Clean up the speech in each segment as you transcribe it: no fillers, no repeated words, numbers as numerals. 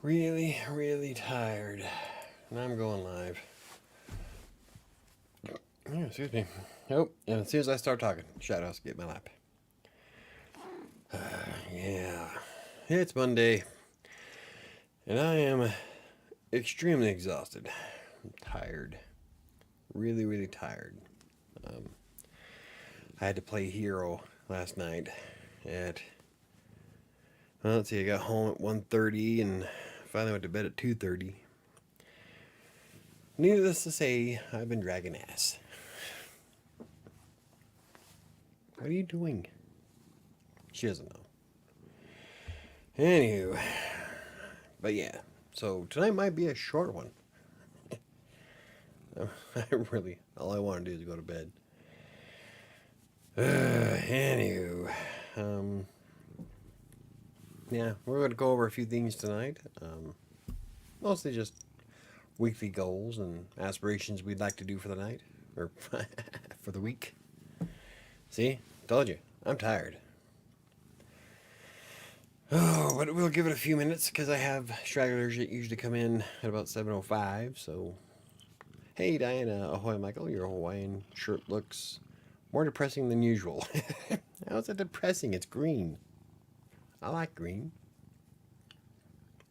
Really, really tired. And I'm going live. Oh, excuse me. Oh, and as soon as I start talking, Shadows get my lap. Yeah. It's Monday. And I am extremely exhausted. I'm tired. Really, really tired. I had to play Hero last night at, well, let's see, I got home at 1:30 and finally went to bed at 2:30. Needless to say, I've been dragging ass. What are you doing? She doesn't know. Anywho, but yeah, so tonight might be a short one. I really, all I want to do is go to bed. Anywho, um, yeah, we're going to go over a few things tonight. Mostly just weekly goals and aspirations we'd like to do for the night, or for the week. See, told you, I'm tired. Oh, but we'll give it a few minutes because I have stragglers that usually come in at about 7:05. So, hey Diana, ahoy Michael, your Hawaiian shirt looks more depressing than usual. How's it depressing? It's green. I like green.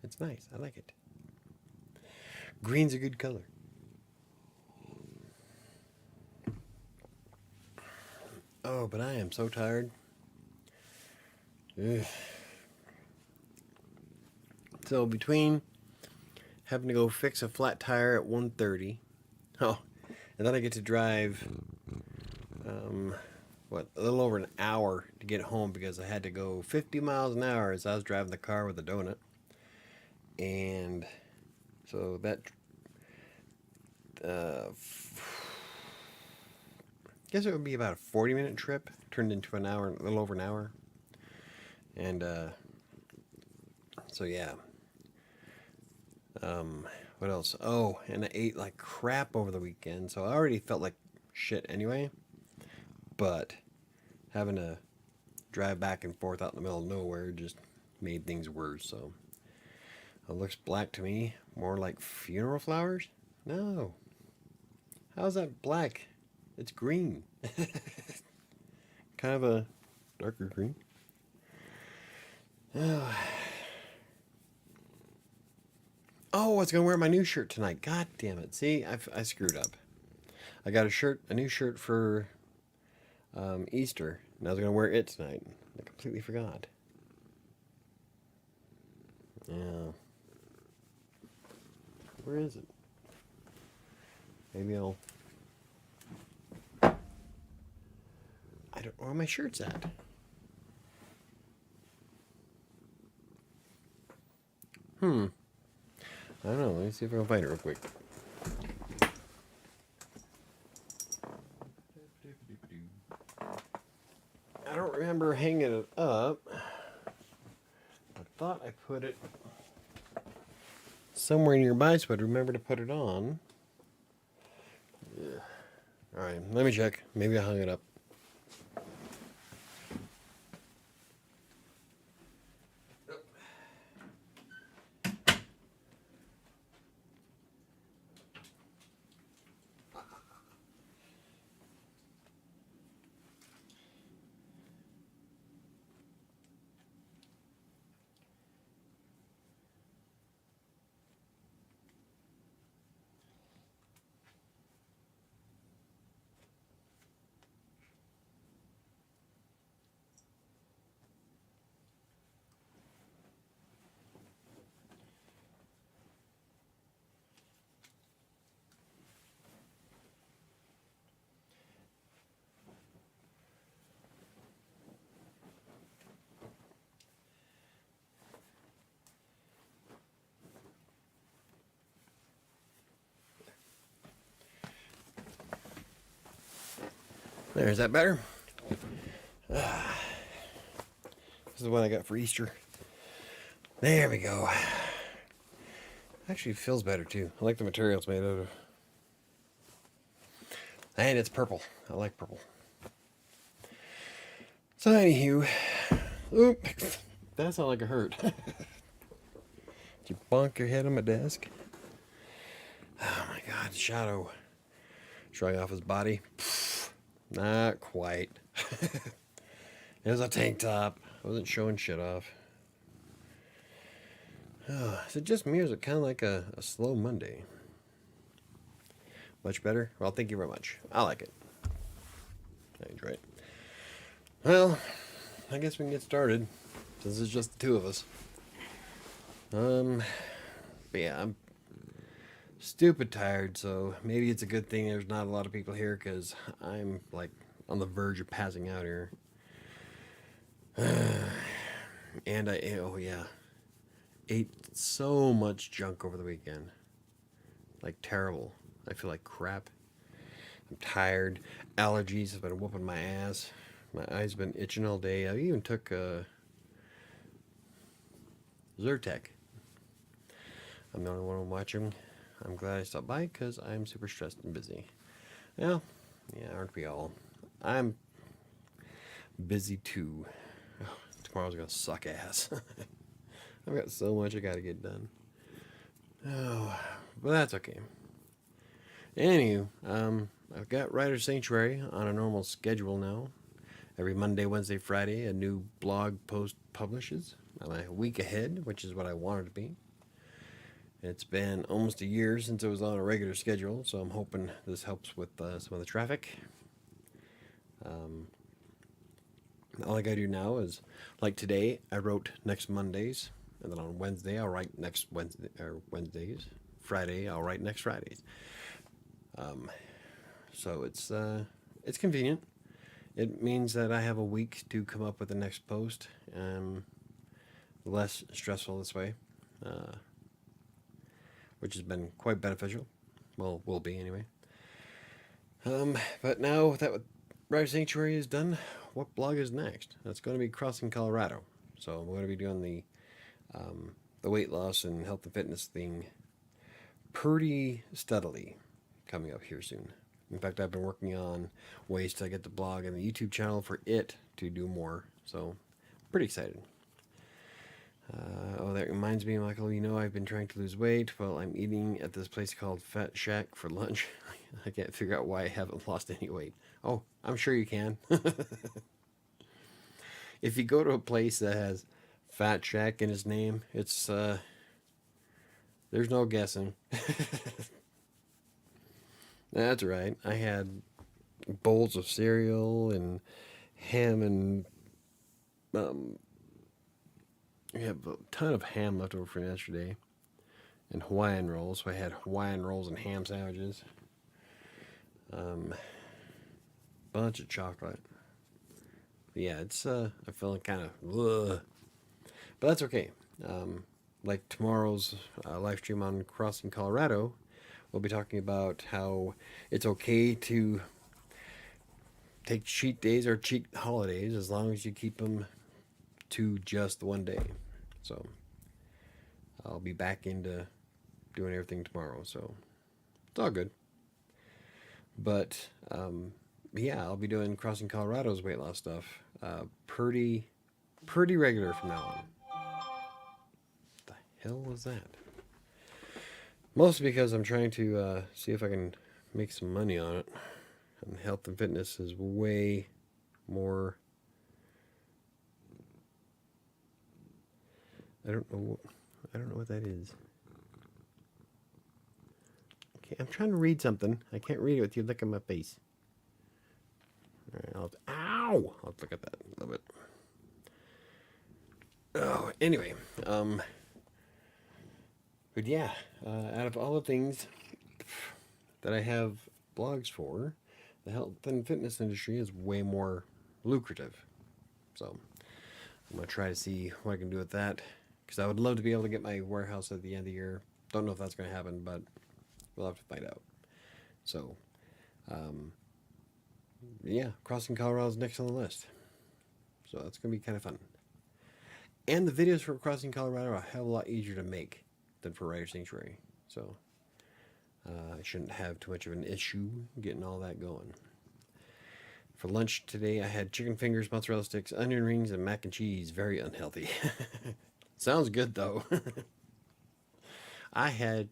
It's nice. I like it. Green's a good color. Oh, but I am so tired. Ugh. So between having to go fix a flat tire at 1:30, oh, and then I get to drive, a little over an hour to get home because I had to go 50 miles an hour as I was driving the car with a donut. And so that, I guess it would be about a 40-minute trip, turned into an hour, a little over an hour. And so yeah. What else? Oh, and I ate like crap over the weekend, so I already felt like shit anyway. But having to drive back and forth out in the middle of nowhere just made things worse. So it looks black to me, more like funeral flowers. No, how's that black? It's green, kind of a darker green. Oh, oh, I was gonna wear my new shirt tonight. God damn it! See, I screwed up. I got a new shirt for Easter, and I was gonna wear it tonight. I completely forgot. Yeah. Where is it? Maybe I'll. I don't know where my shirt's at. I don't know. Let me see if I can find it real quick. I don't remember hanging it up. I thought I put it somewhere nearby so I'd remember to put it on. Yeah. Alright, let me check. Maybe I hung it up. There, is that better? This is the one I got for Easter. There we go. Actually, it feels better too. I like the material it's made out of. And it's purple. I like purple. So, anywho. Oop. That sounded like it hurt. You bonk your head on my desk. Oh my God, Shadow. Showing off his body. Pfft, not quite. It was a tank top. I wasn't showing shit off. Oh, is it just me or is it kind of like a slow Monday? Much better? Well, thank you very much. I like it. I enjoy it. Well, I guess we can get started since it's just the two of us. But yeah, I'm stupid tired, so maybe it's a good thing there's not a lot of people here because I'm like on the verge of passing out here. And oh yeah, ate so much junk over the weekend. Like terrible. I feel like crap. I'm tired. Allergies have been whooping my ass. My eyes have been itching all day. I even took Zyrtec. I'm the only one watching. I'm glad I stopped by because I'm super stressed and busy. Well, yeah, aren't we all? I'm busy too. Oh, tomorrow's gonna suck ass. I've got so much I gotta get done. Oh, but that's okay. Anywho, I've got WriterSanctuary on a normal schedule now. Every Monday, Wednesday, Friday, a new blog post publishes. I'm a week ahead, which is what I wanted to be. It's been almost a year since it was on a regular schedule, so I'm hoping this helps with some of the traffic. All I gotta do now is, like today, I wrote next Mondays, and then on Wednesday I'll write next Wednesday or Wednesdays. Friday I'll write next Fridays. So it's convenient. It means that I have a week to come up with the next post. Less stressful this way, which has been quite beneficial. Well, will be anyway. But now that WriterSanctuary is done, what blog is next? That's going to be Crossing Colorado. So I'm going to be doing the weight loss and health and fitness thing pretty steadily coming up here soon. In fact, I've been working on ways to get the blog and the YouTube channel for it to do more. So, pretty excited. Oh, that reminds me, Michael, you know I've been trying to lose weight. Well, I'm eating at this place called Fat Shack for lunch. I can't figure out why I haven't lost any weight. Oh, I'm sure you can. If you go to a place that has Fat Shack in its name, it's, there's no guessing. That's right. I had bowls of cereal and ham and we have a ton of ham left over from yesterday and Hawaiian rolls. So I had Hawaiian rolls and ham sandwiches. Bunch of chocolate. But yeah, it's I'm feeling kind of but that's okay. Like tomorrow's live stream on Crossing Colorado, we'll be talking about how it's okay to take cheat days or cheat holidays as long as you keep them to just one day. So I'll be back into doing everything tomorrow, so it's all good. But yeah, I'll be doing Crossing Colorado's weight loss stuff pretty regular from now on. What the hell was that? Mostly because I'm trying to see if I can make some money on it. And health and fitness is way more. I don't know what that is. Okay, I'm trying to read something. I can't read it with you looking at my face. All right, ow! I'll look at that a little bit. Oh, anyway, but yeah, out of all the things that I have blogs for, the health and fitness industry is way more lucrative. So I'm going to try to see what I can do with that. Because I would love to be able to get my warehouse at the end of the year. Don't know if that's going to happen, but we'll have to find out. So, yeah, Crossing Colorado is next on the list. So that's going to be kind of fun. And the videos for Crossing Colorado are a hell of a lot easier to make than for WriterSanctuary. So I shouldn't have too much of an issue getting all that going. For lunch today, I had chicken fingers, mozzarella sticks, onion rings, and mac and cheese. Very unhealthy. Sounds good, though. I had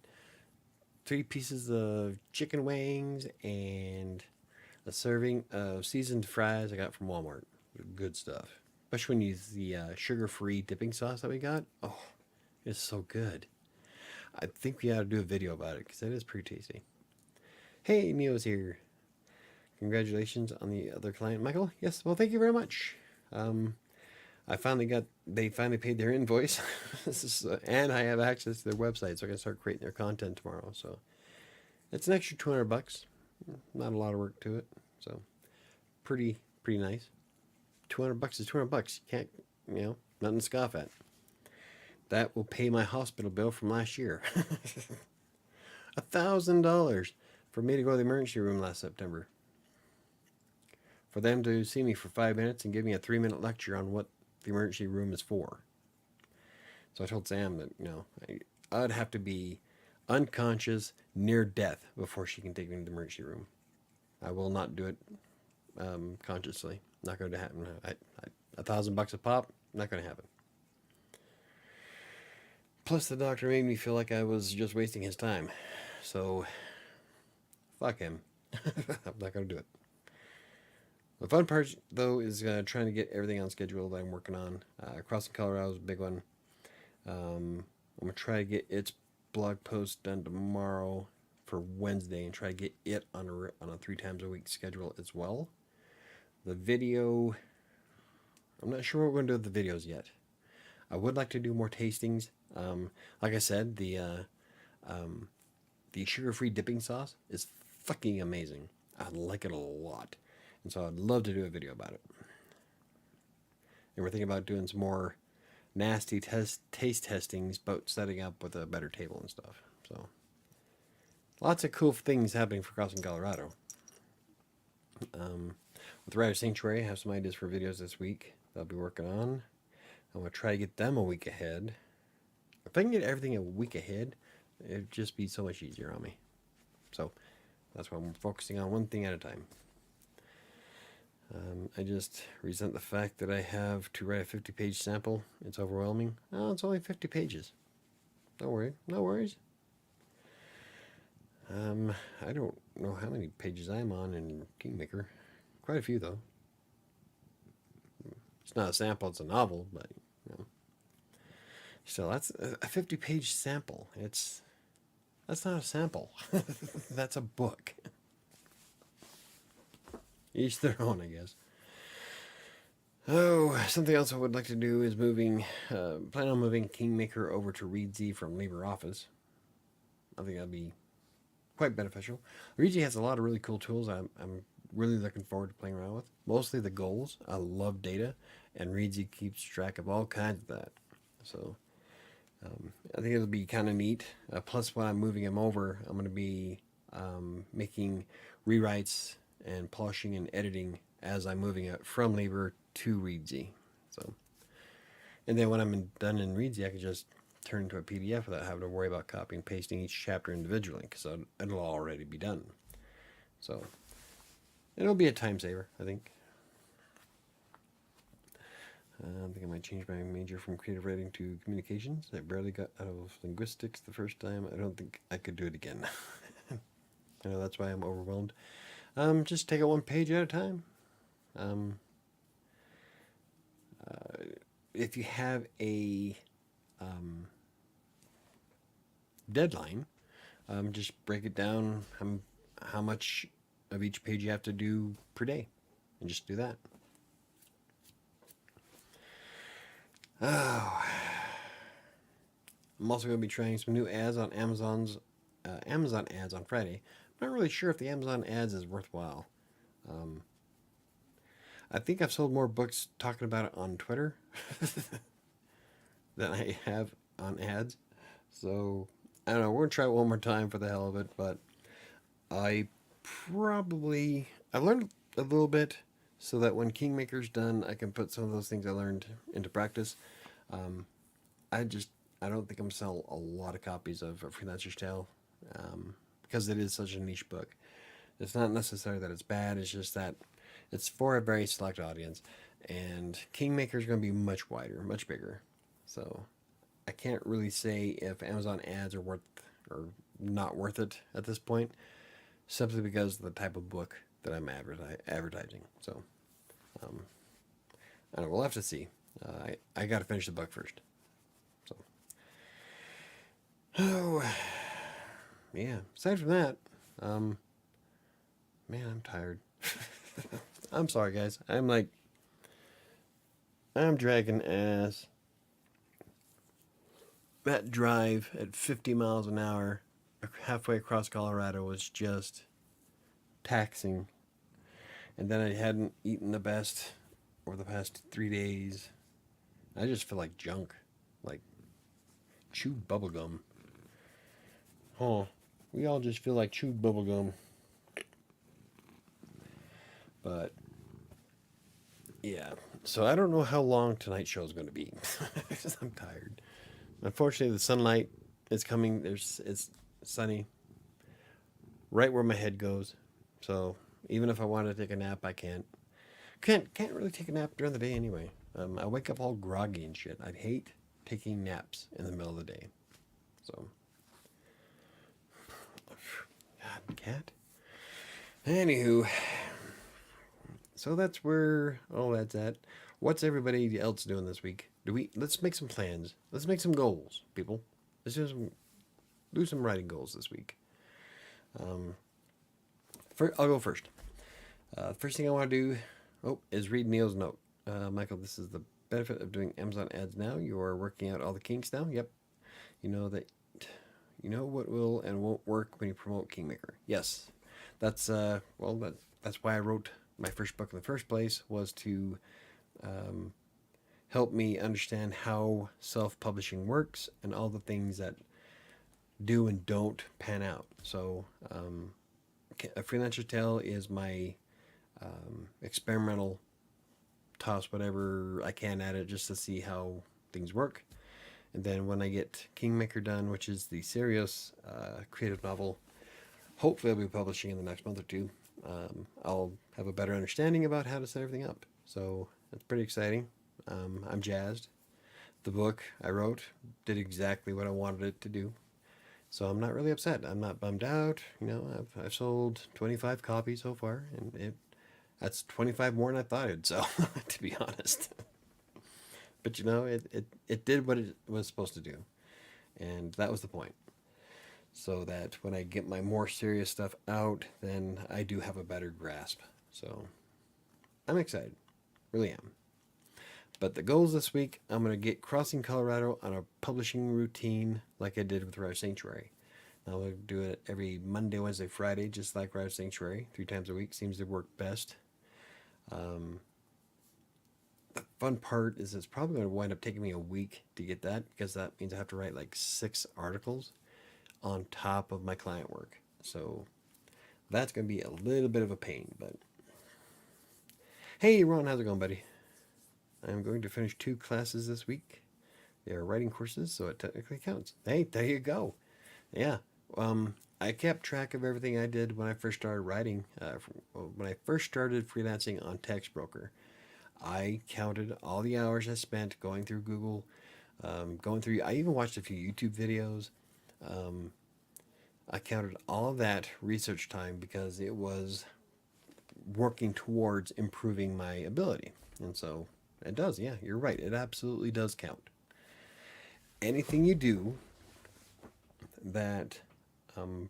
3 pieces of chicken wings and a serving of seasoned fries I got from Walmart. Good stuff. Especially when you use the sugar-free dipping sauce that we got. Oh, it's so good. I think we ought to do a video about it because it is pretty tasty. Hey, Neo's here. Congratulations on the other client, Michael. Yes, well, thank you very much. They finally paid their invoice, and I have access to their website, so I can start creating their content tomorrow. So it's an extra $200. Not a lot of work to it, so pretty nice. $200 is $200. You can't, nothing to scoff at. That will pay my hospital bill from last year. $1,000 for me to go to the emergency room last September. For them to see me for 5 minutes and give me a 3-minute lecture on what the emergency room is for. So I told Sam that, I'd have to be unconscious, near death, before she can take me to the emergency room. I will not do it consciously. Not going to happen. $1,000 a pop, not going to happen. Plus, the doctor made me feel like I was just wasting his time. So, fuck him. I'm not going to do it. The fun part, though, is trying to get everything on schedule that I'm working on. Crossing Colorado is a big one. I'm going to try to get its blog post done tomorrow for Wednesday and try to get it on a 3 times a week schedule as well. The video, I'm not sure what we're going to do with the videos yet. I would like to do more tastings. Like I said, the sugar-free dipping sauce is fucking amazing. I like it a lot. And so I'd love to do a video about it. And we're thinking about doing some more nasty taste testings, but setting up with a better table and stuff. So lots of cool things happening for Crossing Colorado. With WriterSanctuary, I have some ideas for videos this week that I'll be working on. I'm going to try to get them a week ahead. If I can get everything a week ahead, it'd just be so much easier on me. So that's why I'm focusing on one thing at a time. I just resent the fact that I have to write a 50-page sample. It's overwhelming. Oh, it's only 50 pages. Don't worry. No worries. I don't know how many pages I'm on in Kingmaker. Quite a few, though. It's not a sample, it's a novel, but, Still, that's a 50-page sample. That's not a sample. That's a book. Each their own, I guess. Oh, something else I would like to do is plan on moving Kingmaker over to Reedsy from LibreOffice. I think that'd be quite beneficial. Reedsy has a lot of really cool tools I'm really looking forward to playing around with. Mostly the goals. I love data, and Reedsy keeps track of all kinds of that. So I think it'll be kind of neat. Plus, when I'm moving him over, I'm going to be making rewrites and polishing and editing as I'm moving it from Libre to Reedsy. So, and then when I'm done in Reedsy, I can just turn into a PDF without having to worry about copying and pasting each chapter individually, because it'll already be done. So it'll be a time saver, I think. I think I might change my major from creative writing to communications. I barely got out of linguistics the first time. I don't think I could do it again. I know that's why I'm overwhelmed. Just take it one page at a time. If you have a deadline, just break it down how much of each page you have to do per day, and just do that. Oh, I'm also going to be trying some new ads on Amazon ads on Friday. I'm not really sure if the Amazon ads is worthwhile. I think I've sold more books talking about it on Twitter than I have on ads. So, I don't know. We're going to try it one more time for the hell of it. But I learned a little bit so that when Kingmaker's done, I can put some of those things I learned into practice. I don't think I'm going to sell a lot of copies of A Freelancer's Tale because it is such a niche book. It's not necessarily that it's bad, it's just that it's for a very select audience, and Kingmaker's going to be much wider, much bigger. So I can't really say if Amazon ads are worth or not worth it at this point, simply because of the type of book that I'm advertising. So um, I don't know, we'll have to see. I got to finish the book first. So, oh, yeah. Aside from that, um, man, I'm tired. I'm sorry, guys. I'm dragging ass. That drive at 50 miles an hour halfway across Colorado was just taxing. And then I hadn't eaten the best over the past 3 days. I just feel like junk. Like chewed bubblegum. Huh. We all just feel like chewed bubblegum. But yeah. So I don't know how long tonight's show is going to be. Because I'm tired. Unfortunately, the sunlight is coming. It's sunny right where my head goes. So even if I want to take a nap, I can't. Can't really take a nap during the day anyway. I wake up all groggy and shit. I'd hate taking naps in the middle of the day. So, God, cat. Anywho, so that's where all that's at. What's everybody else doing this week? Let's make some plans. Let's make some goals, people. Let's do some writing goals this week. I'll go first. First thing I want to do, is read Neil's note. Michael, this is the benefit of doing Amazon ads now. You are working out all the kinks now. Yep. You know that. You know what will and won't work when you promote Kingmaker. Yes, that's that's why I wrote my first book in the first place, was to help me understand how self-publishing works and all the things that do and don't pan out. So, A Freelancer's Tale is my experimental toss whatever I can at it just to see how things work. And then when I get Kingmaker done, which is the serious creative novel, hopefully I'll be publishing in the next month or two, I'll have a better understanding about how to set everything up. So it's pretty exciting. I'm jazzed. The book I wrote did exactly what I wanted it to do. So I'm not really upset. I'm not bummed out. I've sold 25 copies so far, and that's 25 more than I thought it'd sell, to be honest. But it did what it was supposed to do. And that was the point. So that when I get my more serious stuff out, then I do have a better grasp. So I'm excited. Really am. But the goals this week, I'm going to get Crossing Colorado on a publishing routine like I did with WriterSanctuary. Now I'm going to do it every Monday, Wednesday, Friday, just like WriterSanctuary. 3 times a week seems to work best. The fun part is it's probably going to wind up taking me a week to get that, because that means I have to write like 6 articles on top of my client work. So that's going to be a little bit of a pain. But hey, Ron, how's it going, buddy? I'm going to finish 2 classes this week. They are writing courses, so it technically counts. Hey, there you go. Yeah. I kept track of everything I did when I first started writing. When I first started freelancing on TextBroker, I counted all the hours I spent going through Google, I even watched a few YouTube videos. I counted all of that research time because it was working towards improving my ability. And so it does. Yeah, you're right. It absolutely does count. Anything you do that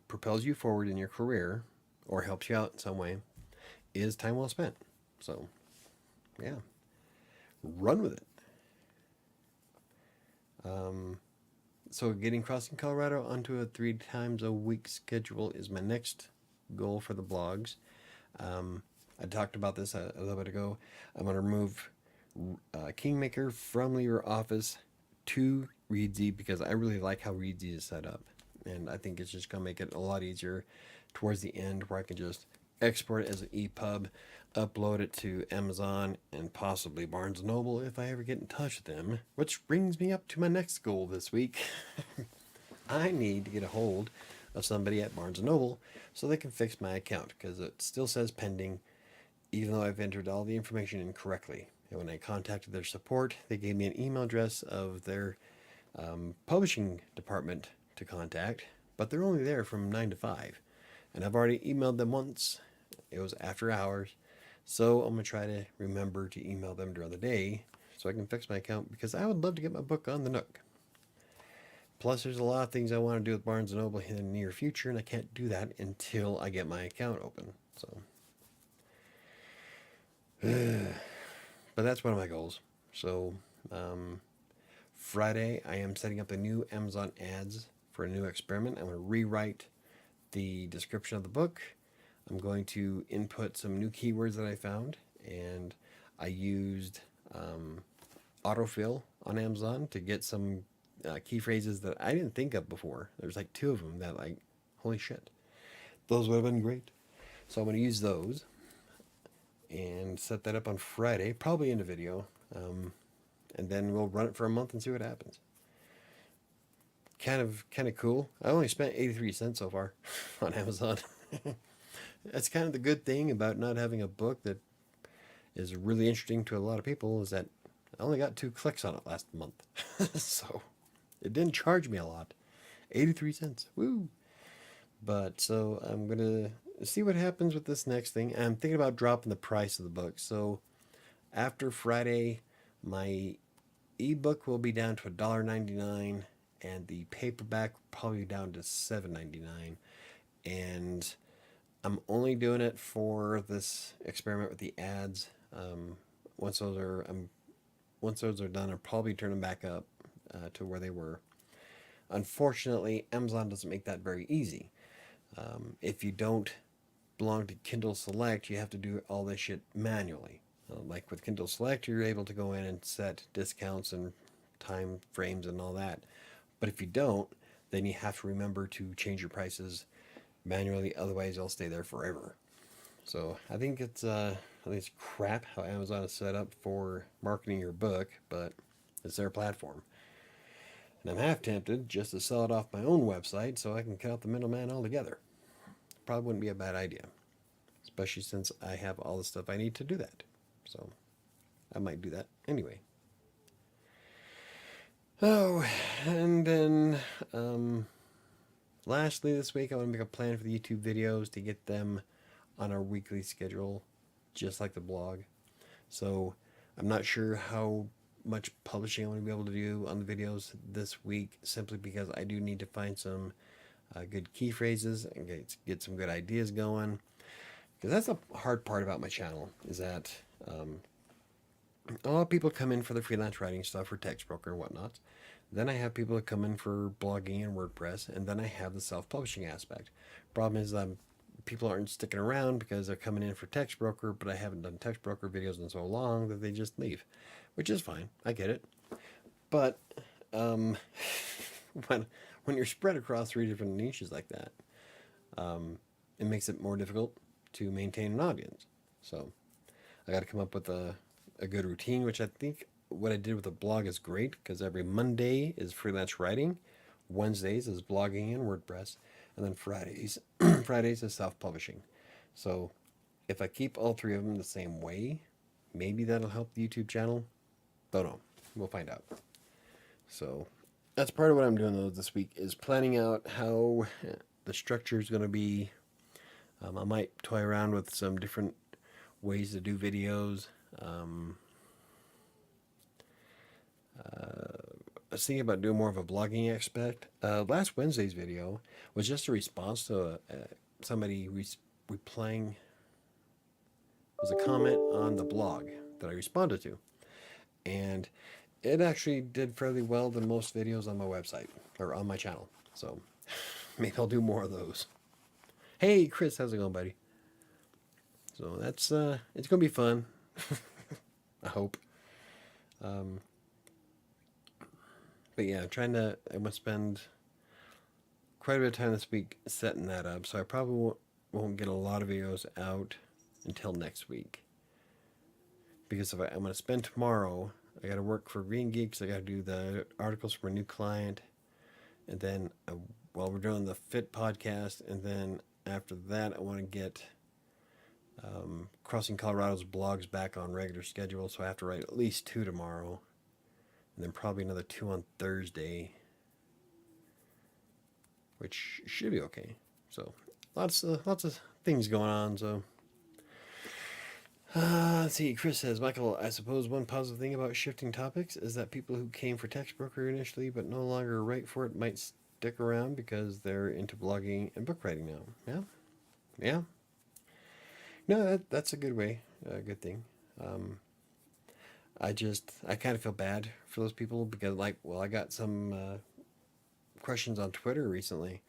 propels you forward in your career or helps you out in some way is time well spent. So, yeah, run with it. So getting Crossing Colorado onto a 3 times a week schedule is my next goal for the blogs. I talked about this a little bit ago. I'm going to remove Kingmaker from LibreOffice to Readsy because I really like how Readsy is set up. And I think it's just going to make it a lot easier towards the end, where I can just export it as an EPUB, upload it to Amazon and possibly Barnes & Noble if I ever get in touch with them. Which brings me up to my next goal this week. I need to get a hold of somebody at Barnes & Noble so they can fix my account, because it still says pending even though I've entered all the information incorrectly. And when I contacted their support, they gave me an email address of their publishing department to contact, but they're only there from 9 to 5. And I've already emailed them once. It was after hours. So I'm going to try to remember to email them during the day so I can fix my account, because I would love to get my book on the Nook. Plus, there's a lot of things I want to do with Barnes & Noble in the near future, and I can't do that until I get my account open. So, but that's one of my goals. So, Friday, I am setting up the new Amazon ads for a new experiment. I'm going to rewrite the description of the book. I'm going to input some new keywords that I found, and I used autofill on Amazon to get some key phrases that I didn't think of before. There's like 2 of them that, like, holy shit, those would have been great. So I'm going to use those and set that up on Friday, probably in a video, and then we'll run it for a month and see what happens. Kind of cool. I only spent 83 cents so far on Amazon. That's kind of the good thing about not having a book that is really interesting to a lot of people, is that I only got 2 clicks on it last month. So it didn't charge me a lot. 83 cents. Woo! But so I'm going to see what happens with this next thing. I'm thinking about dropping the price of the book. So after Friday, my ebook will be down to $1.99, and the paperback will probably be down to $7.99. And I'm only doing it for this experiment with the ads. Once those are done, I'll probably turn them back up to where they were. Unfortunately, Amazon doesn't make that very easy. If you don't belong to Kindle Select, you have to do all this shit manually. Like with Kindle Select, you're able to go in and set discounts and time frames and all that. But if you don't, then you have to remember to change your prices manually, otherwise they'll stay there forever. So I think it's crap how Amazon is set up for marketing your book, but it's their platform. And I'm half tempted just to sell it off my own website so I can cut out the middleman altogether. Probably wouldn't be a bad idea, especially since I have all the stuff I need to do that. So I might do that anyway. Oh, and then lastly this week I want to make a plan for the YouTube videos to get them on our weekly schedule, just like the blog. So I'm not sure how much publishing I'm going to be able to do on the videos this week, simply because I do need to find some good key phrases and get some good ideas going. Because that's the hard part about my channel, is that a lot of people come in for the freelance writing stuff for Textbroker and whatnot. Then I have people that come in for blogging and WordPress, and then I have the self-publishing aspect. Problem is people aren't sticking around because they're coming in for Textbroker, but I haven't done Textbroker videos in so long that they just leave, which is fine. I get it. But when you're spread across 3 different niches like that, it makes it more difficult to maintain an audience. So I got to come up with a good routine, which I think what I did with the blog is great, because every Monday is freelance writing, Wednesdays is blogging and WordPress, and then Fridays is self-publishing. So if I keep all 3 of them the same way, maybe that'll help the YouTube channel. Don't know. We'll find out. So that's part of what I'm doing though this week, is planning out how the structure is going to be. I might toy around with some different ways to do videos. I was thinking about doing more of a blogging aspect. Last Wednesday's video was just a response to somebody replying. It was a comment on the blog that I responded to. And it actually did fairly well than most videos on my website, or on my channel. So maybe I'll do more of those. Hey, Chris, how's it going, buddy? So that's, it's going to be fun. I hope. But yeah, I'm going to spend quite a bit of time this week setting that up. So I probably won't get a lot of videos out until next week. Because if I'm going to spend tomorrow, I got to work for Green Geeks. I got to do the articles for a new client. And then while we're doing the Fit podcast, and then after that, I want to get Crossing Colorado's blogs back on regular schedule. So I have to write at least 2 tomorrow. and then probably another 2 on Thursday, which should be okay. So lots of things going on. So let's see. Chris says, Michael, I suppose one positive thing about shifting topics is that people who came for Text Broker initially but no longer write for it might stick around because they're into blogging and book writing now. Yeah, yeah. No, that's a good way, a good thing. Um, I kind of feel bad for those people because, like, well, I got some questions on Twitter recently.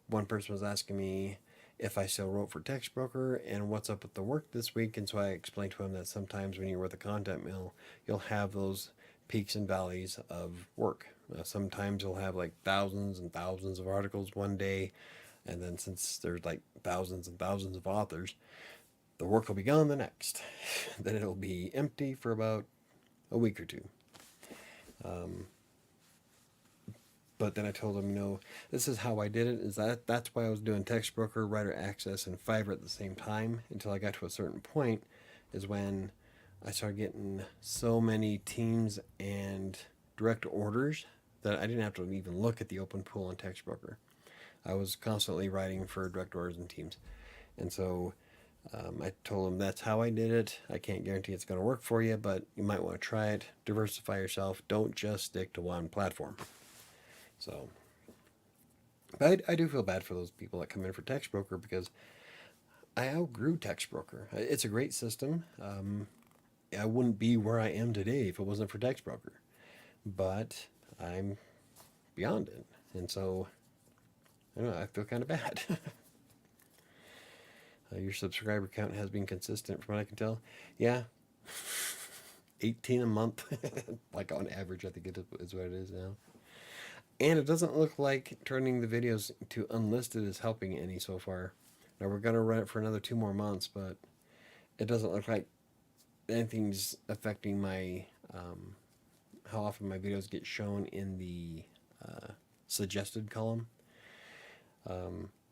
One person was asking me if I still wrote for Text Broker and what's up with the work this week. And so I explained to him that sometimes when you're with a content mill, you'll have those peaks and valleys of work. Sometimes you'll have like thousands and thousands of articles one day. And then since there's like thousands and thousands of authors, the work will be gone the next. Then it'll be empty for about a week or two. But then I told him, this is how I did it. That's why I was doing Text Broker, Writer Access, and Fiverr at the same time until I got to a certain point, is when I started getting so many teams and direct orders that I didn't have to even look at the open pool on Text Broker. I was constantly writing for direct orders and teams. And so I told him that's how I did it. I can't guarantee it's going to work for you, but you might want to try it. Diversify yourself. Don't just stick to one platform. So, but I do feel bad for those people that come in for Text Broker because I outgrew Text Broker. It's a great system. I wouldn't be where I am today if it wasn't for Text Broker, but I'm beyond it. And so, I don't know, I feel kind of bad. Your subscriber count has been consistent from what I can tell. Yeah, 18 a month, like on average, I think it is what it is now. And it doesn't look like turning the videos to unlisted is helping any so far. Now we're going to run it for another 2 more months, but it doesn't look like anything's affecting my how often my videos get shown in the suggested column.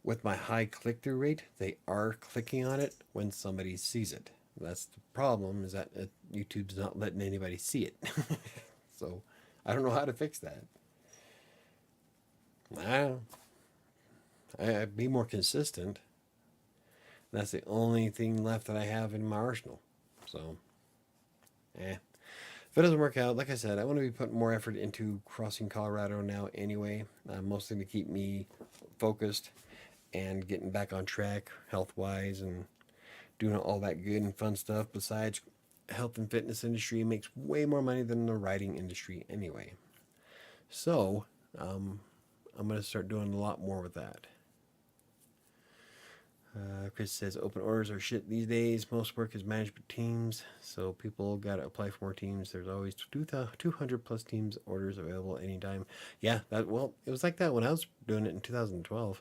With my high click-through rate, they are clicking on it when somebody sees it. That's the problem, is that YouTube's not letting anybody see it. So I don't know how to fix that. I'd be more consistent. That's the only thing left that I have in my arsenal. So, if it doesn't work out, like I said, I want to be putting more effort into crossing Colorado now anyway, mostly to keep me focused and getting back on track health-wise and doing all that good and fun stuff. Besides, health and fitness industry makes way more money than the writing industry anyway. So, I'm going to start doing a lot more with that. Chris says open orders are shit these days. Most work is management teams, so people got to apply for more teams. There's always 200 plus teams orders available anytime. Yeah, it was like that when I was doing it in 2012.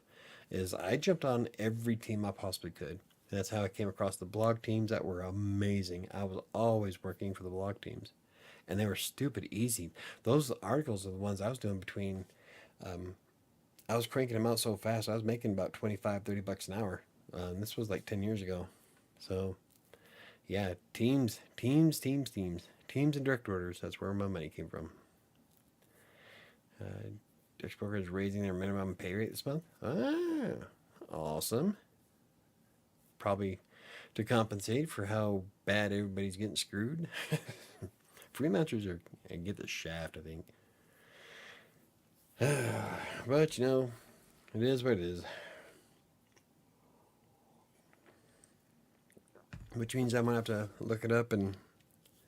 Is I jumped on every team I possibly could. That's how I came across the blog teams that were amazing. I was always working for the blog teams, and they were stupid easy. Those articles are the ones I was doing between. I was cranking them out so fast. I was making about $25-30 an hour. This was like 10 years ago. So, yeah, teams, and direct orders. That's where my money came from. Text Broker is raising their minimum pay rate this month. Awesome. Probably to compensate for how bad everybody's getting screwed. Freelancers get the shaft, I think. But, it is what it is. Which means I'm going to have to look it up and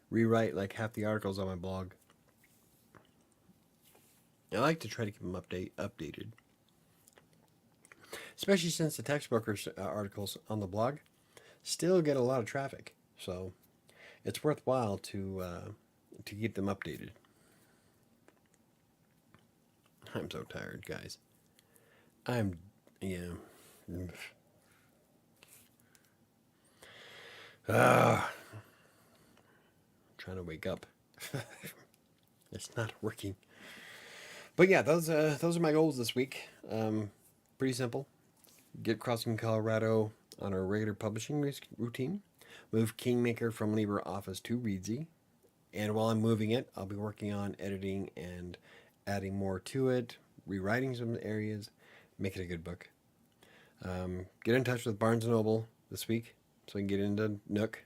rewrite like half the articles on my blog. I like to try to keep them updated. Especially since the Text Broker articles on the blog still get a lot of traffic. So it's worthwhile to keep them updated. I'm so tired, guys. Trying to wake up. It's not working. But yeah, those are my goals this week. Pretty simple. Get Crossing Colorado on our regular publishing routine. Move Kingmaker from LibreOffice to Readsy. And while I'm moving it, I'll be working on editing and adding more to it, rewriting some areas, make it a good book. Get in touch with Barnes& Noble this week so I can get into Nook.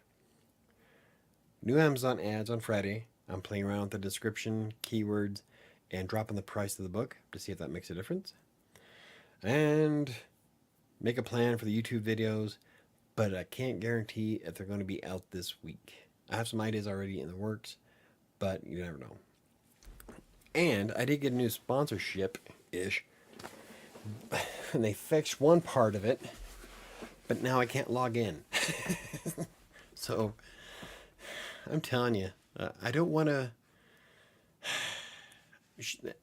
New Amazon ads on Friday. I'm playing around with the description, keywords, and dropping the price of the book to see if that makes a difference. And make a plan for the YouTube videos, but I can't guarantee if they're going to be out this week. I have some ideas already in the works, but you never know. And I did get a new sponsorship-ish, and they fixed one part of it, but now I can't log in. So I'm telling you, I don't want to.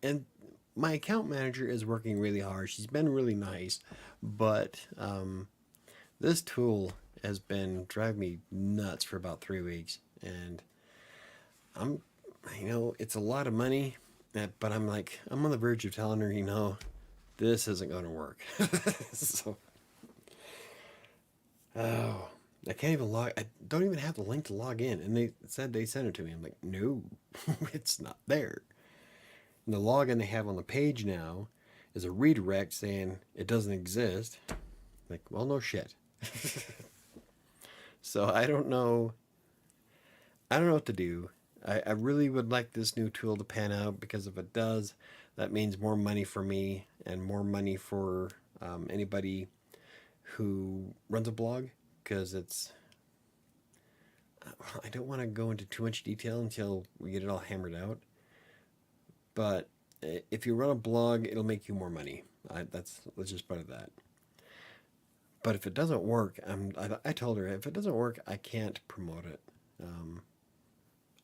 And my account manager is working really hard. She's been really nice, but this tool has been driving me nuts for about 3 weeks, and I'm, it's a lot of money, but I'm on the verge of telling her, this isn't going to work. So, oh, I can't even log. I don't even have the link to log in, and they said they sent it to me. I'm like, no, it's not there. And the login they have on the page now is a redirect saying it doesn't exist. Like, well, no shit. So I don't know. I don't know what to do. I really would like this new tool to pan out, because if it does, that means more money for me and more money for anybody who runs a blog, because I don't want to go into too much detail until we get it all hammered out. But if you run a blog, it'll make you more money. Let's just put it that. But if it doesn't work, I told her if it doesn't work, I can't promote it.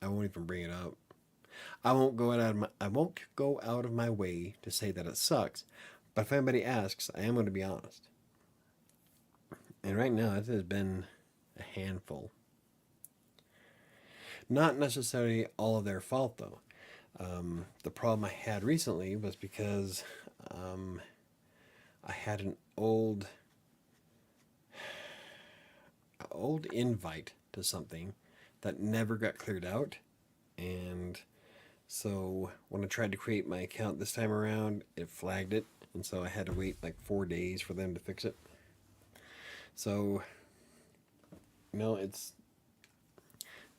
I won't even bring it up. I won't go out of my way to say that it sucks. But if anybody asks, I am going to be honest. And right now, it has been a handful. Not necessarily all of their fault, though. The problem I had recently was because I had an old invite to something that never got cleared out, and so when I tried to create my account this time around, it flagged it, and so I had to wait like 4 days for them to fix it. So it's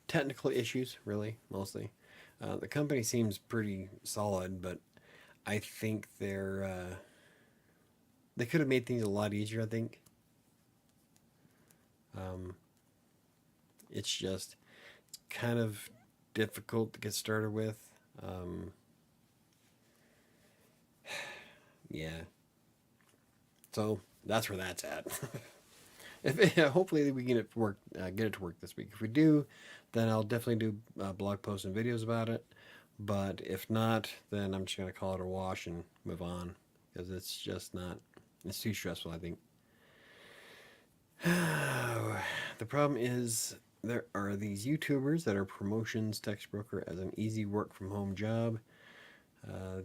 technical issues, really, mostly. The company seems pretty solid, but I think they could have made things a lot easier, I think. It's just kind of difficult to get started with. Yeah. So that's where that's at. Hopefully we can get it to work this week. If we do, then I'll definitely do blog posts and videos about it. But if not, then I'm just going to call it a wash and move on, because it's too stressful, I think. The problem is there are these YouTubers that are promotions text broker as an easy work from home job.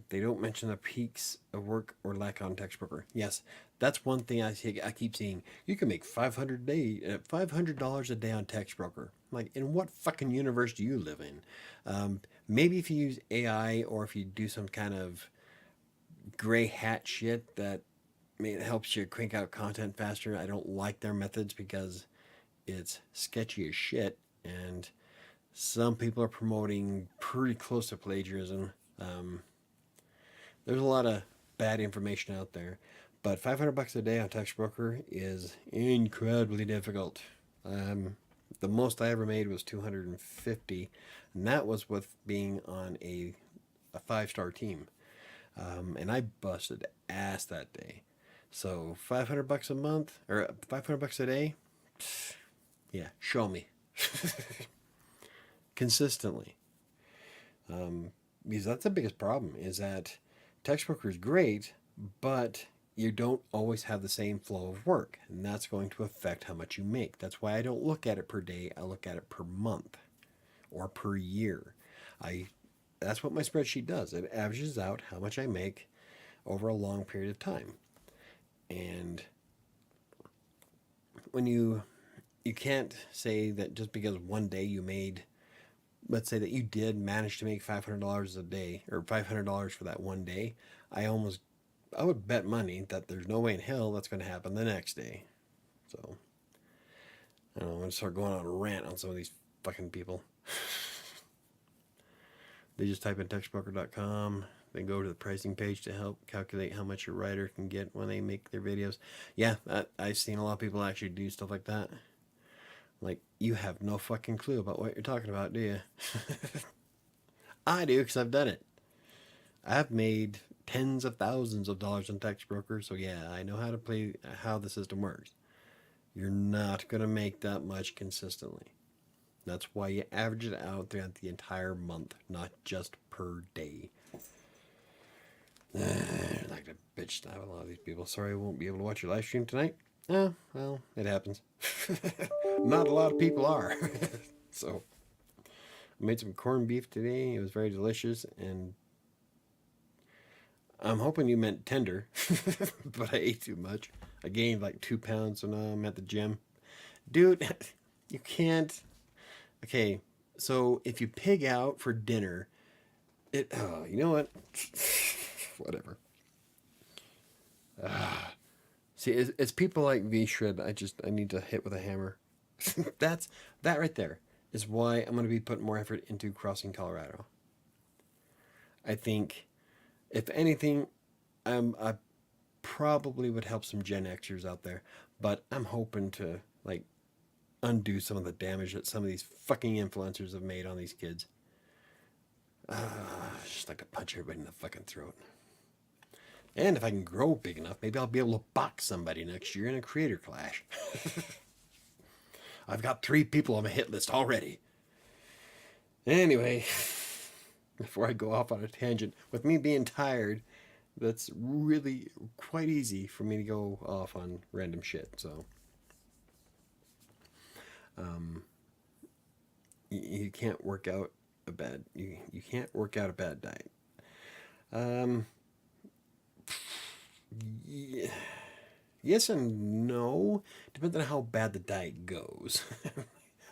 They don't mention the peaks of work or lack on text broker. Yes, that's one thing I keep seeing. You can make $500 a day on text broker. Like, in what fucking universe do you live in? Maybe if you use AI, or if you do some kind of gray hat shit that it helps you crank out content faster. I don't like their methods because it's sketchy as shit, and some people are promoting pretty close to plagiarism. There's a lot of bad information out there, but $500 a day on text broker is incredibly difficult. The most I ever made was $250, and that was with being on a 5-star team. And I busted ass that day. So $500 a month, or $500 a day, yeah, show me. Consistently. Because that's the biggest problem, is that text broker is great, but you don't always have the same flow of work, and that's going to affect how much you make. That's why I don't look at it per day. I look at it per month or per year. That's what my spreadsheet does. It averages out how much I make over a long period of time. And when you can't say that just because one day you made let's say that you did manage to make $500 a day or $500 for that one day, I would bet money that there's no way in hell that's going to happen the next day. So I don't know, I'm going to start going on a rant on some of these fucking people. They just type in textbroker.com. They go to the pricing page to help calculate how much your writer can get when they make their videos. Yeah, I've seen a lot of people actually do stuff like that. Like, you have no fucking clue about what you're talking about, do you? I do, because I've done it. I've made tens of thousands of dollars on Text Broker, so yeah, I know how the system works. You're not going to make that much consistently. That's why you average it out throughout the entire month, not just per day. I like to bitch slap a lot of these people. Sorry I won't be able to watch your live stream tonight. Oh, well, it happens. Not a lot of people are. So, I made some corned beef today. It was very delicious, and I'm hoping you meant tender, but I ate too much. I gained like 2 pounds, so now I'm at the gym. Dude, you can't. Okay, so if you pig out for dinner, you know what? Whatever. See, it's people like V Shred. I need to hit with a hammer. That right there is why I'm going to be putting more effort into crossing Colorado. I think, if anything, I probably would help some Gen Xers out there, but I'm hoping to like undo some of the damage that some of these fucking influencers have made on these kids. Just like to punch everybody in the fucking throat. And if I can grow big enough, maybe I'll be able to box somebody next year in a creator clash. I've got 3 people on my hit list already. Anyway, before I go off on a tangent, with me being tired, that's really quite easy for me to go off on random shit. So, you can't work out a bad you can't work out a bad diet. Yeah, yes and no. Depends on how bad the diet goes.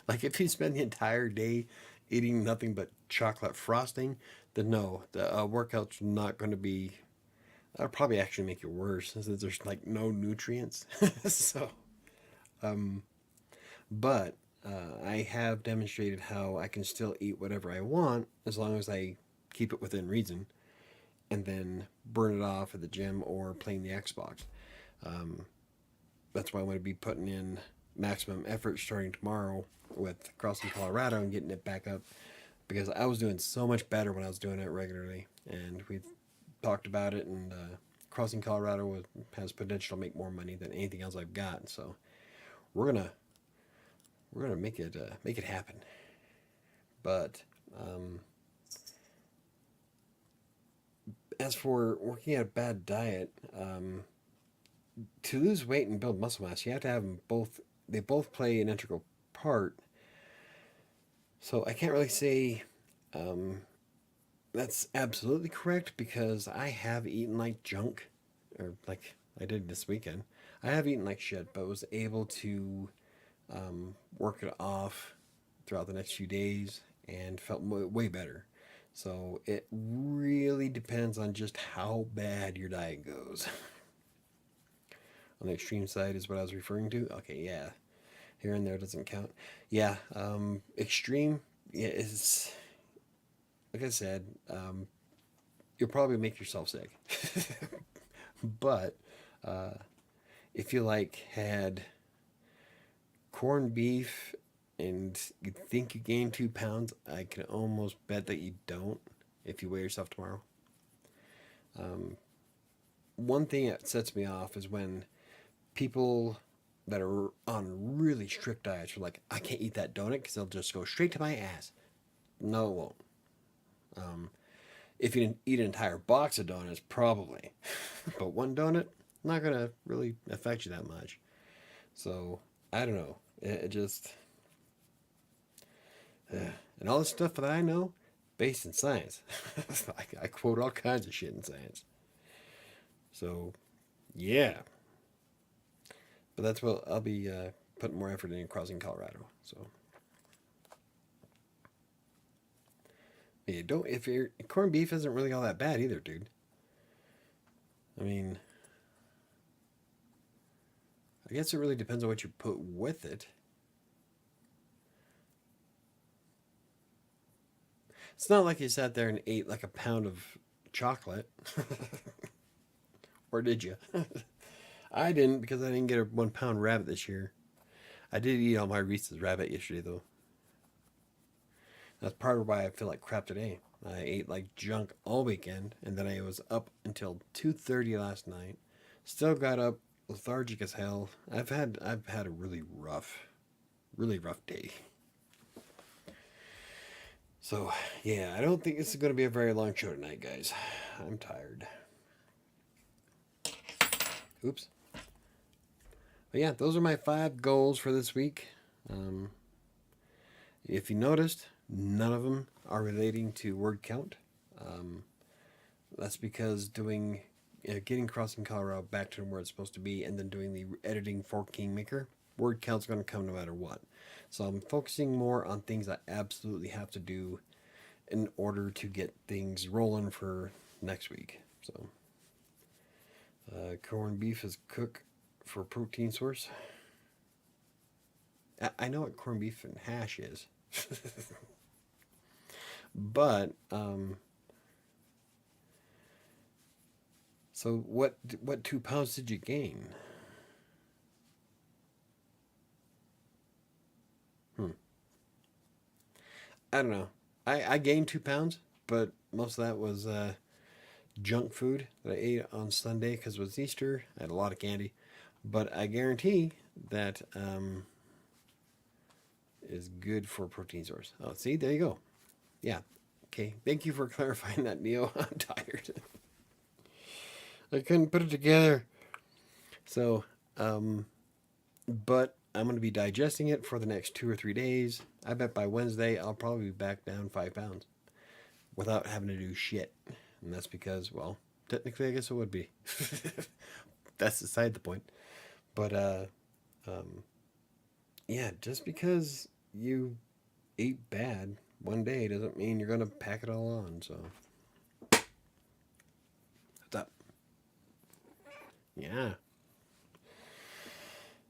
Like if you spend the entire day eating nothing but chocolate frosting, then no, the workout's not going to be. That'll probably actually make it worse since there's like no nutrients. So, but I have demonstrated how I can still eat whatever I want as long as I keep it within reason, and then burn it off at the gym or playing the Xbox. That's why I'm going to be putting in maximum effort starting tomorrow with crossing Colorado and getting it back up, because I was doing so much better when I was doing it regularly, and we've talked about it, and crossing Colorado has potential to make more money than anything else I've got. So we're gonna make it happen. But as for working out a bad diet, to lose weight and build muscle mass, you have to have them both. They both play an integral part. So I can't really say that's absolutely correct, because I have eaten like junk, or like I did this weekend. I have eaten like shit, but was able to work it off throughout the next few days and felt way better. So it really depends on just how bad your diet goes. On the extreme side is what I was referring to. Okay, yeah. Here and there doesn't count. Yeah, extreme, yeah, is, like I said, you'll probably make yourself sick. But if you like had corned beef and you think you gained 2 pounds, I can almost bet that you don't if you weigh yourself tomorrow. One thing that sets me off is when people that are on really strict diets are like, I can't eat that donut because it'll just go straight to my ass. No, it won't. If you eat an entire box of donuts, probably. But one donut, not going to really affect you that much. So, I don't know. It just... and all the stuff that I know, based in science. I quote all kinds of shit in science. So, yeah. But that's what I'll be putting more effort in crossing Colorado. So, Yeah, don't if your corned beef isn't really all that bad either, dude. I mean, I guess it really depends on what you put with it. It's not like you sat there and ate like a pound of chocolate. Or did you? I didn't because I didn't get a 1 pound rabbit this year. I did eat all my Reese's rabbit yesterday though. That's part of why I feel like crap today. I ate like junk all weekend, and then I was up until 2:30 last night. Still got up lethargic as hell. I've had a really rough day. So yeah, I don't think this is going to be a very long show tonight, guys. I'm tired. Oops. But yeah, those are my 5 goals for this week. Um, if you noticed, none of them are relating to word count. Um, that's because getting Crossing Colorado back to where it's supposed to be, and then doing the editing for Kingmaker, word count's going to come no matter what. So I'm focusing more on things I absolutely have to do in order to get things rolling for next week. So corned beef is cooked for protein source. I know what corned beef and hash is. But so what 2 pounds did you gain? Hmm. I don't know. I gained 2 pounds, but most of that was junk food that I ate on Sunday because it was Easter. I had a lot of candy, but I guarantee that is good for protein source. Oh, see, there you go. Yeah. Okay. Thank you for clarifying that, Neo. I'm tired. I couldn't put it together. So, but I'm going to be digesting it for the next 2 or 3 days. I bet by Wednesday I'll probably be back down 5 pounds without having to do shit. And that's because, well, technically I guess it would be. That's beside the point. But um, yeah, just because you ate bad one day doesn't mean you're gonna pack it all on. So what's up? Yeah.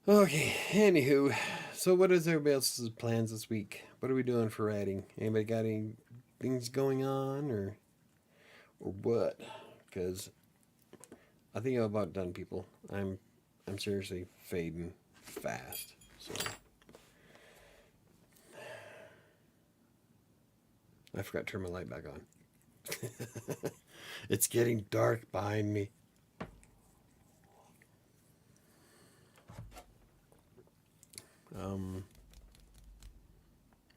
Okay. Anywho, so what is everybody else's plans this week? What are we doing for writing? Anybody got any things going on or what? Because I think I'm about done, people. I'm seriously fading fast. So I forgot to turn my light back on. It's getting dark behind me.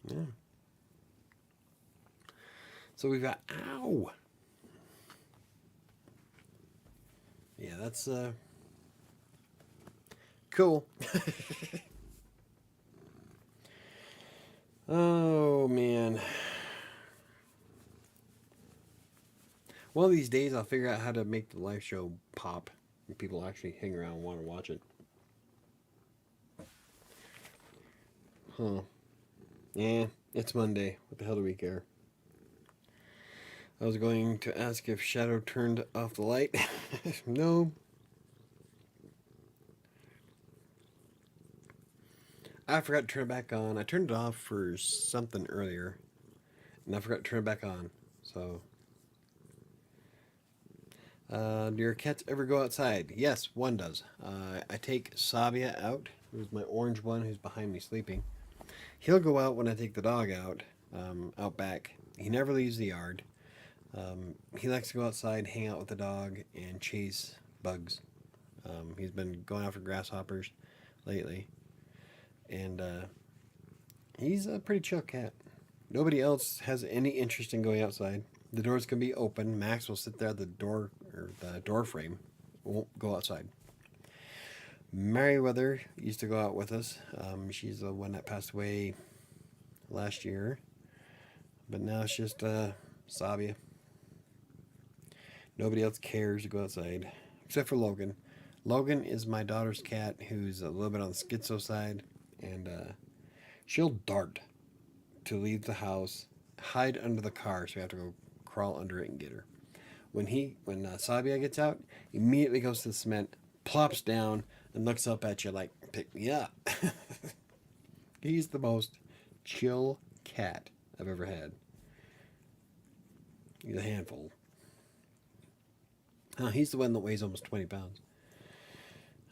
Yeah. So we've got ow. Yeah, that's cool. Oh man. One of these days I'll figure out how to make the live show pop and people actually hang around and want to watch it. Huh. Yeah, it's Monday. What the hell do we care? I was going to ask if Shadow turned off the light. No. I forgot to turn it back on. I turned it off for something earlier, and I forgot to turn it back on. So, do your cats ever go outside? Yes, one does. I take Sabia out, who's my orange one, who's behind me sleeping. He'll go out when I take the dog out back. He never leaves the yard. He likes to go outside, hang out with the dog, and chase bugs. He's been going after grasshoppers lately. And he's a pretty chill cat. Nobody else has any interest in going outside. The doors can be open. Max will sit there at the door or the door frame. Won't go outside. Merriweather used to go out with us. She's the one that passed away last year. But now it's just Sabia. Nobody else cares to go outside, except for Logan. Logan is my daughter's cat who's a little bit on the schizo side, and she'll dart to leave the house hide under the car, so we have to go crawl under it and get her. When Sabia gets out, he immediately goes to the cement, plops down, and looks up at you like, pick me up. He's the most chill cat I've ever had. He's a handful. He's the one that weighs almost 20 pounds.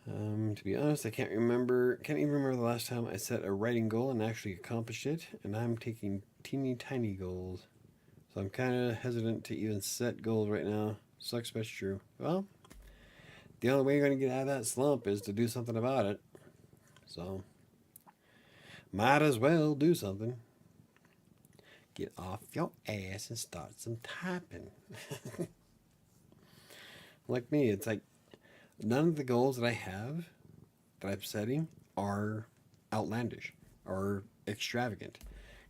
To be honest, I can't even remember the last time I set a writing goal and actually accomplished it, and I'm taking teeny tiny goals. So I'm kind of hesitant to even set goals right now. Sucks, but it's true. Well, the only way you're going to get out of that slump is to do something about it. So, might as well do something. Get off your ass and start some typing. Like me, it's like none of the goals that I have, that I'm setting, are outlandish or extravagant.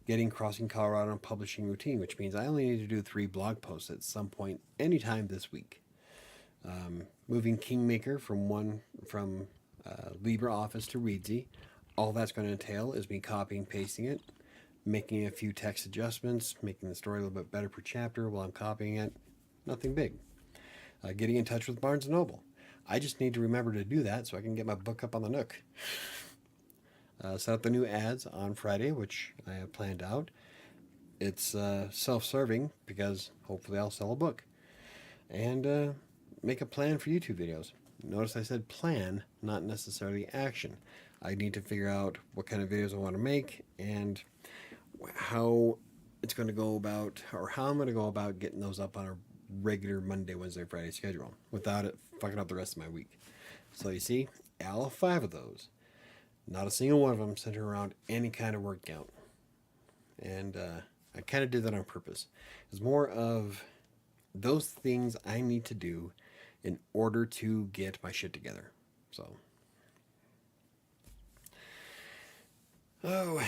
Getting Crossing Colorado and publishing routine, which means I only need to do 3 blog posts at some point, anytime this week. Moving Kingmaker from LibreOffice to Readsy. All that's going to entail is me copying, pasting it, making a few text adjustments, making the story a little bit better per chapter while I'm copying it. Nothing big. Getting in touch with Barnes & Noble. I just need to remember to do that so I can get my book up on the Nook. Set up the new ads on Friday, which I have planned out. It's self-serving because hopefully I'll sell a book. And make a plan for YouTube videos. Notice I said plan, not necessarily action. I need to figure out what kind of videos I want to make and how it's going to go about, or how I'm going to go about getting those up on a regular Monday, Wednesday, Friday schedule without it fucking up the rest of my week. So you see, all 5 of those, not a single one of them centered around any kind of word count. And I kind of did that on purpose. It's more of those things I need to do in order to get my shit together. So, oh,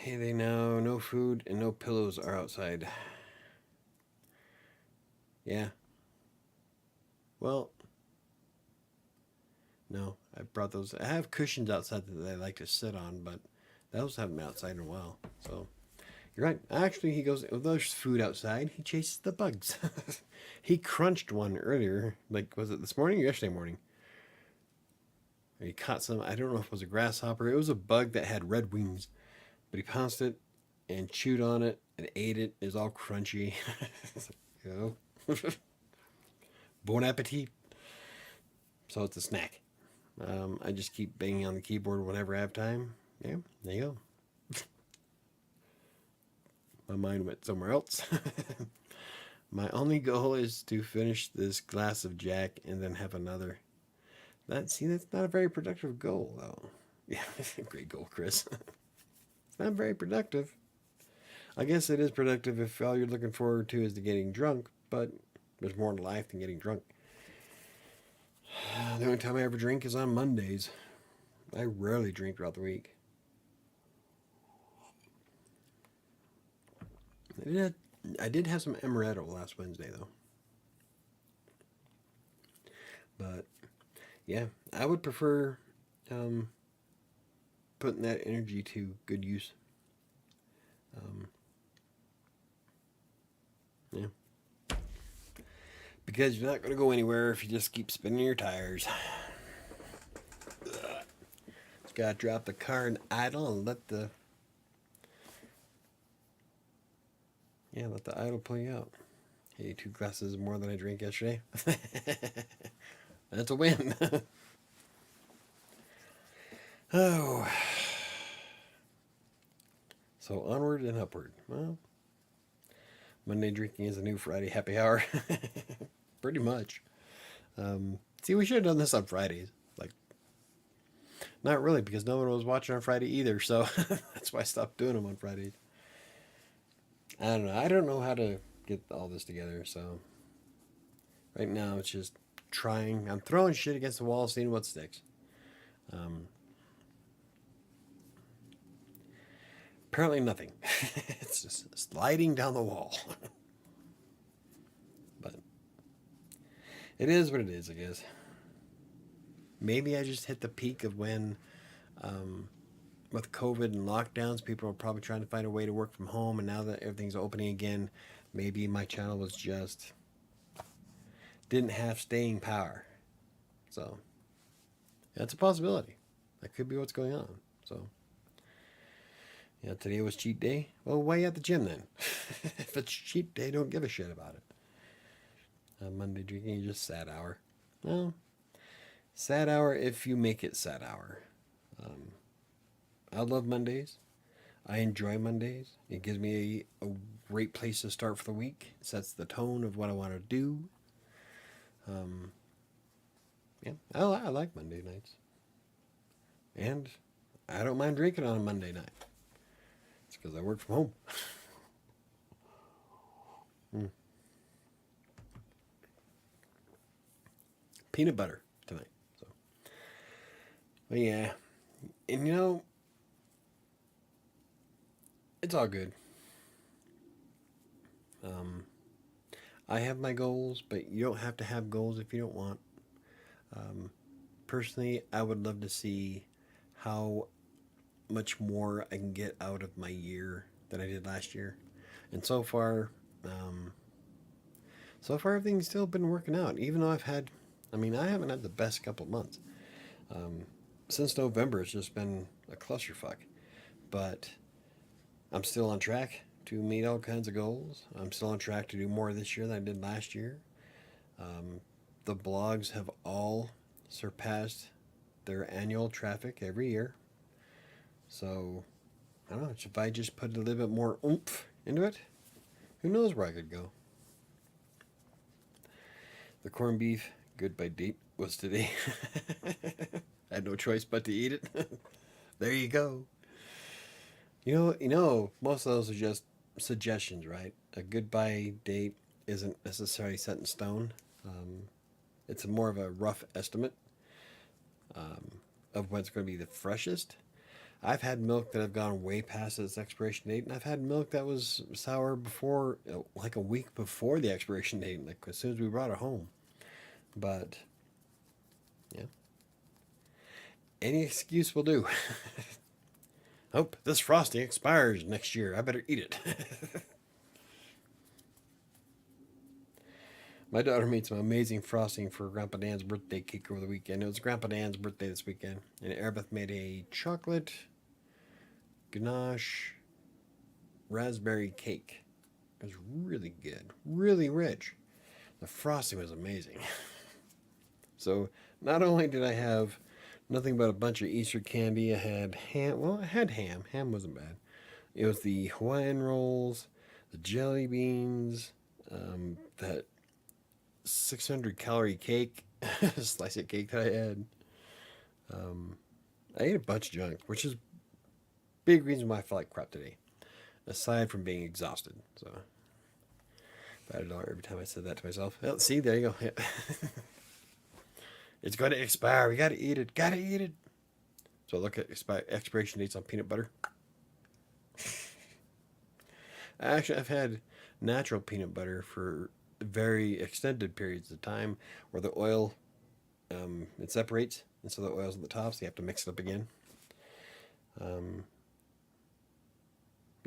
hey, they know no food and no pillows are outside. Yeah. Well, no, I brought those. I have cushions outside that I like to sit on, but those haven't been outside in a while. So, you're right. Actually, he goes, well, there's food outside. He chases the bugs. He crunched one earlier. Like, was it this morning or yesterday morning? He caught some, I don't know if it was a grasshopper. It was a bug that had red wings. But he pounced it and chewed on it and ate it. It was all crunchy. You know? Bon appetit. So it's a snack. I just keep banging on the keyboard whenever I have time. Yeah, there you go. My mind went somewhere else. My only goal is to finish this glass of Jack and then have another. That's not a very productive goal, though. Yeah, great goal, Chris. It's not very productive. I guess it is productive if all you're looking forward to is to getting drunk, but there's more to life than getting drunk. The only time I ever drink is on Mondays. I rarely drink throughout the week. I did have some amaretto last Wednesday, though. But, yeah, I would prefer putting that energy to good use. Yeah. Because you're not going to go anywhere if you just keep spinning your tires. Just got to drop the car in idle and let the idle pull you out. Hey, 2 glasses more than I drank yesterday. That's a win. Oh. So onward and upward. Well, Monday drinking is a new Friday happy hour. Pretty much. See, we should have done this on Fridays. Like, not really, because no one was watching on Friday either, so that's why I stopped doing them on Fridays. I don't know. I don't know how to get all this together, so right now it's just trying. I'm throwing shit against the wall, seeing what sticks. Apparently nothing. It's just sliding down the wall. But it is what it is, I guess. Maybe I just hit the peak of when with COVID and lockdowns, people are probably trying to find a way to work from home. And now that everything's opening again, maybe my channel was just didn't have staying power. So that's a possibility. That could be what's going on. So yeah, today was cheat day. Well, why are you at the gym then? If it's cheat day, don't give a shit about it. Monday drinking, just sad hour. Well, sad hour if you make it sad hour. I love Mondays. I enjoy Mondays. It gives me a great place to start for the week. It sets the tone of what I want to do. Yeah, I like Monday nights. And I don't mind drinking on a Monday night. It's because I work from home. Peanut butter tonight. So, but yeah, and it's all good. I have my goals, but you don't have to have goals if you don't want. Personally, I would love to see how much more I can get out of my year than I did last year. And so far everything's still been working out. Even though I haven't had the best couple of months. Since November, it's just been a clusterfuck. But I'm still on track to meet all kinds of goals. I'm still on track to do more this year than I did last year. The blogs have all surpassed their annual traffic every year. So, I don't know, if I just put a little bit more oomph into it, who knows where I could go. The corned beef goodbye date was today. I had no choice but to eat it. There you go. Most of those are just suggestions, right? A goodbye date isn't necessarily set in stone. It's more of a rough estimate of when it's going to be the freshest. I've had milk that have gone way past its expiration date, and I've had milk that was sour before, like a week before the expiration date, like as soon as we brought it home. But, yeah. Any excuse will do. Oh, this frosting expires next year. I better eat it. My daughter made some amazing frosting for Grandpa Dan's birthday cake over the weekend. It was Grandpa Dan's birthday this weekend. And Erebeth made a chocolate ganache raspberry cake. It was really good. Really rich. The frosting was amazing. So not only did I have nothing but a bunch of Easter candy, I had ham. Well, I had ham. Ham wasn't bad. It was the Hawaiian rolls, the jelly beans, that 600 calorie cake, slice of cake that I had. I ate a bunch of junk, which is big reason why I felt like crap today. Aside from being exhausted. So, about $1 every time I said that to myself. Well, see, there you go. Yeah. It's going to expire. We got to eat it. Got to eat it. So look at expiration dates on peanut butter. Actually, I've had natural peanut butter for very extended periods of time where the oil, it separates. And so the oil's at the top, so you have to mix it up again.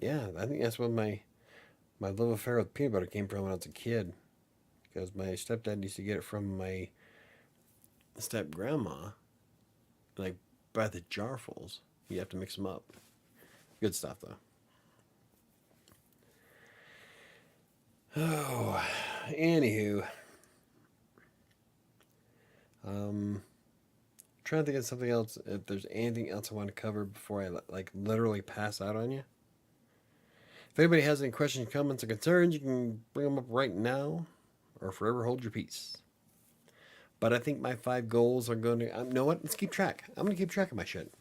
Yeah, I think that's when my love affair with peanut butter came from when I was a kid. Because my stepdad used to get it from my step grandma, like by the jarfuls. You have to mix them up. Good stuff though. Oh, anywho, trying to think of something else. If there's anything else I want to cover before I like literally pass out on you. If anybody has any questions, comments, or concerns, you can bring them up right now, or forever hold your peace. But I think my 5 goals are going to... You know what? Let's keep track. I'm going to keep track of my shit.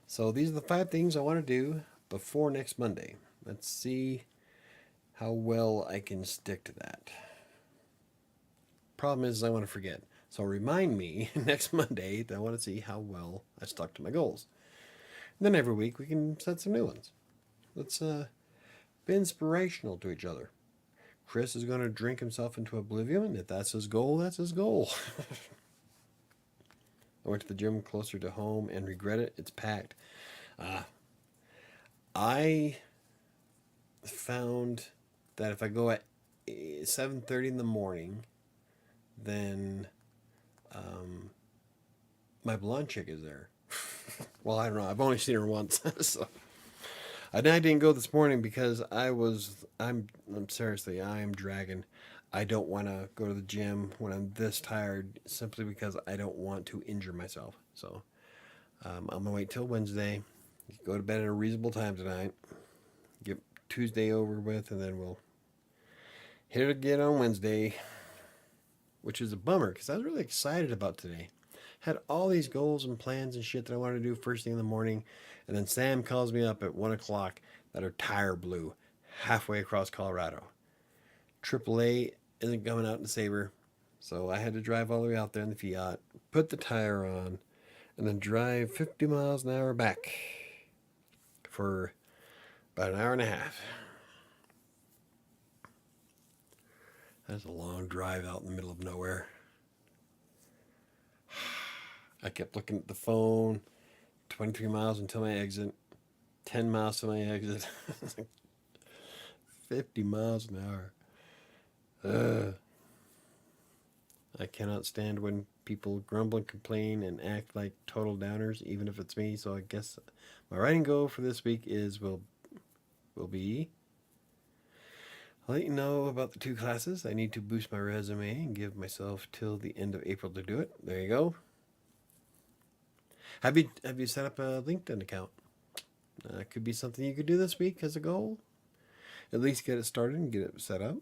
So these are the 5 things I want to do before next Monday. Let's see how well I can stick to that. Problem is I want to forget. So remind me next Monday that I want to see how well I stuck to my goals. And then every week we can set some new ones. Let's be inspirational to each other. Chris is going to drink himself into oblivion, and if that's his goal, that's his goal. I went to the gym closer to home and regret it. It's packed. Uh, I found that if I go at 7:30 in the morning, then um, my blonde chick is there. Well, I don't know. I've only seen her once, so I didn't go this morning because I'm seriously, I am dragging. I don't want to go to the gym when I'm this tired simply because I don't want to injure myself. So I'm gonna wait till Wednesday, go to bed at a reasonable time tonight, get Tuesday over with, and then we'll hit it again on Wednesday, which is a bummer because I was really excited about today. Had all these goals and plans and shit that I wanted to do first thing in the morning, and then Sam calls me up at 1 o'clock that her tire blew halfway across Colorado. AAA isn't coming out to save her, so I had to drive all the way out there in the Fiat, put the tire on, and then drive 50 miles an hour back for about an hour and a half. That's a long drive out in the middle of nowhere. I kept looking at the phone. 23 miles until my exit. 10 miles to my exit. 50 miles an hour. I cannot stand when people grumble and complain and act like total downers, even if it's me. So I guess my writing goal for this week will be, I'll let you know about the 2 classes. I need to boost my resume and give myself till the end of April to do it. There you go. Have you set up a LinkedIn account? Could be something you could do this week as a goal. At least get it started and get it set up.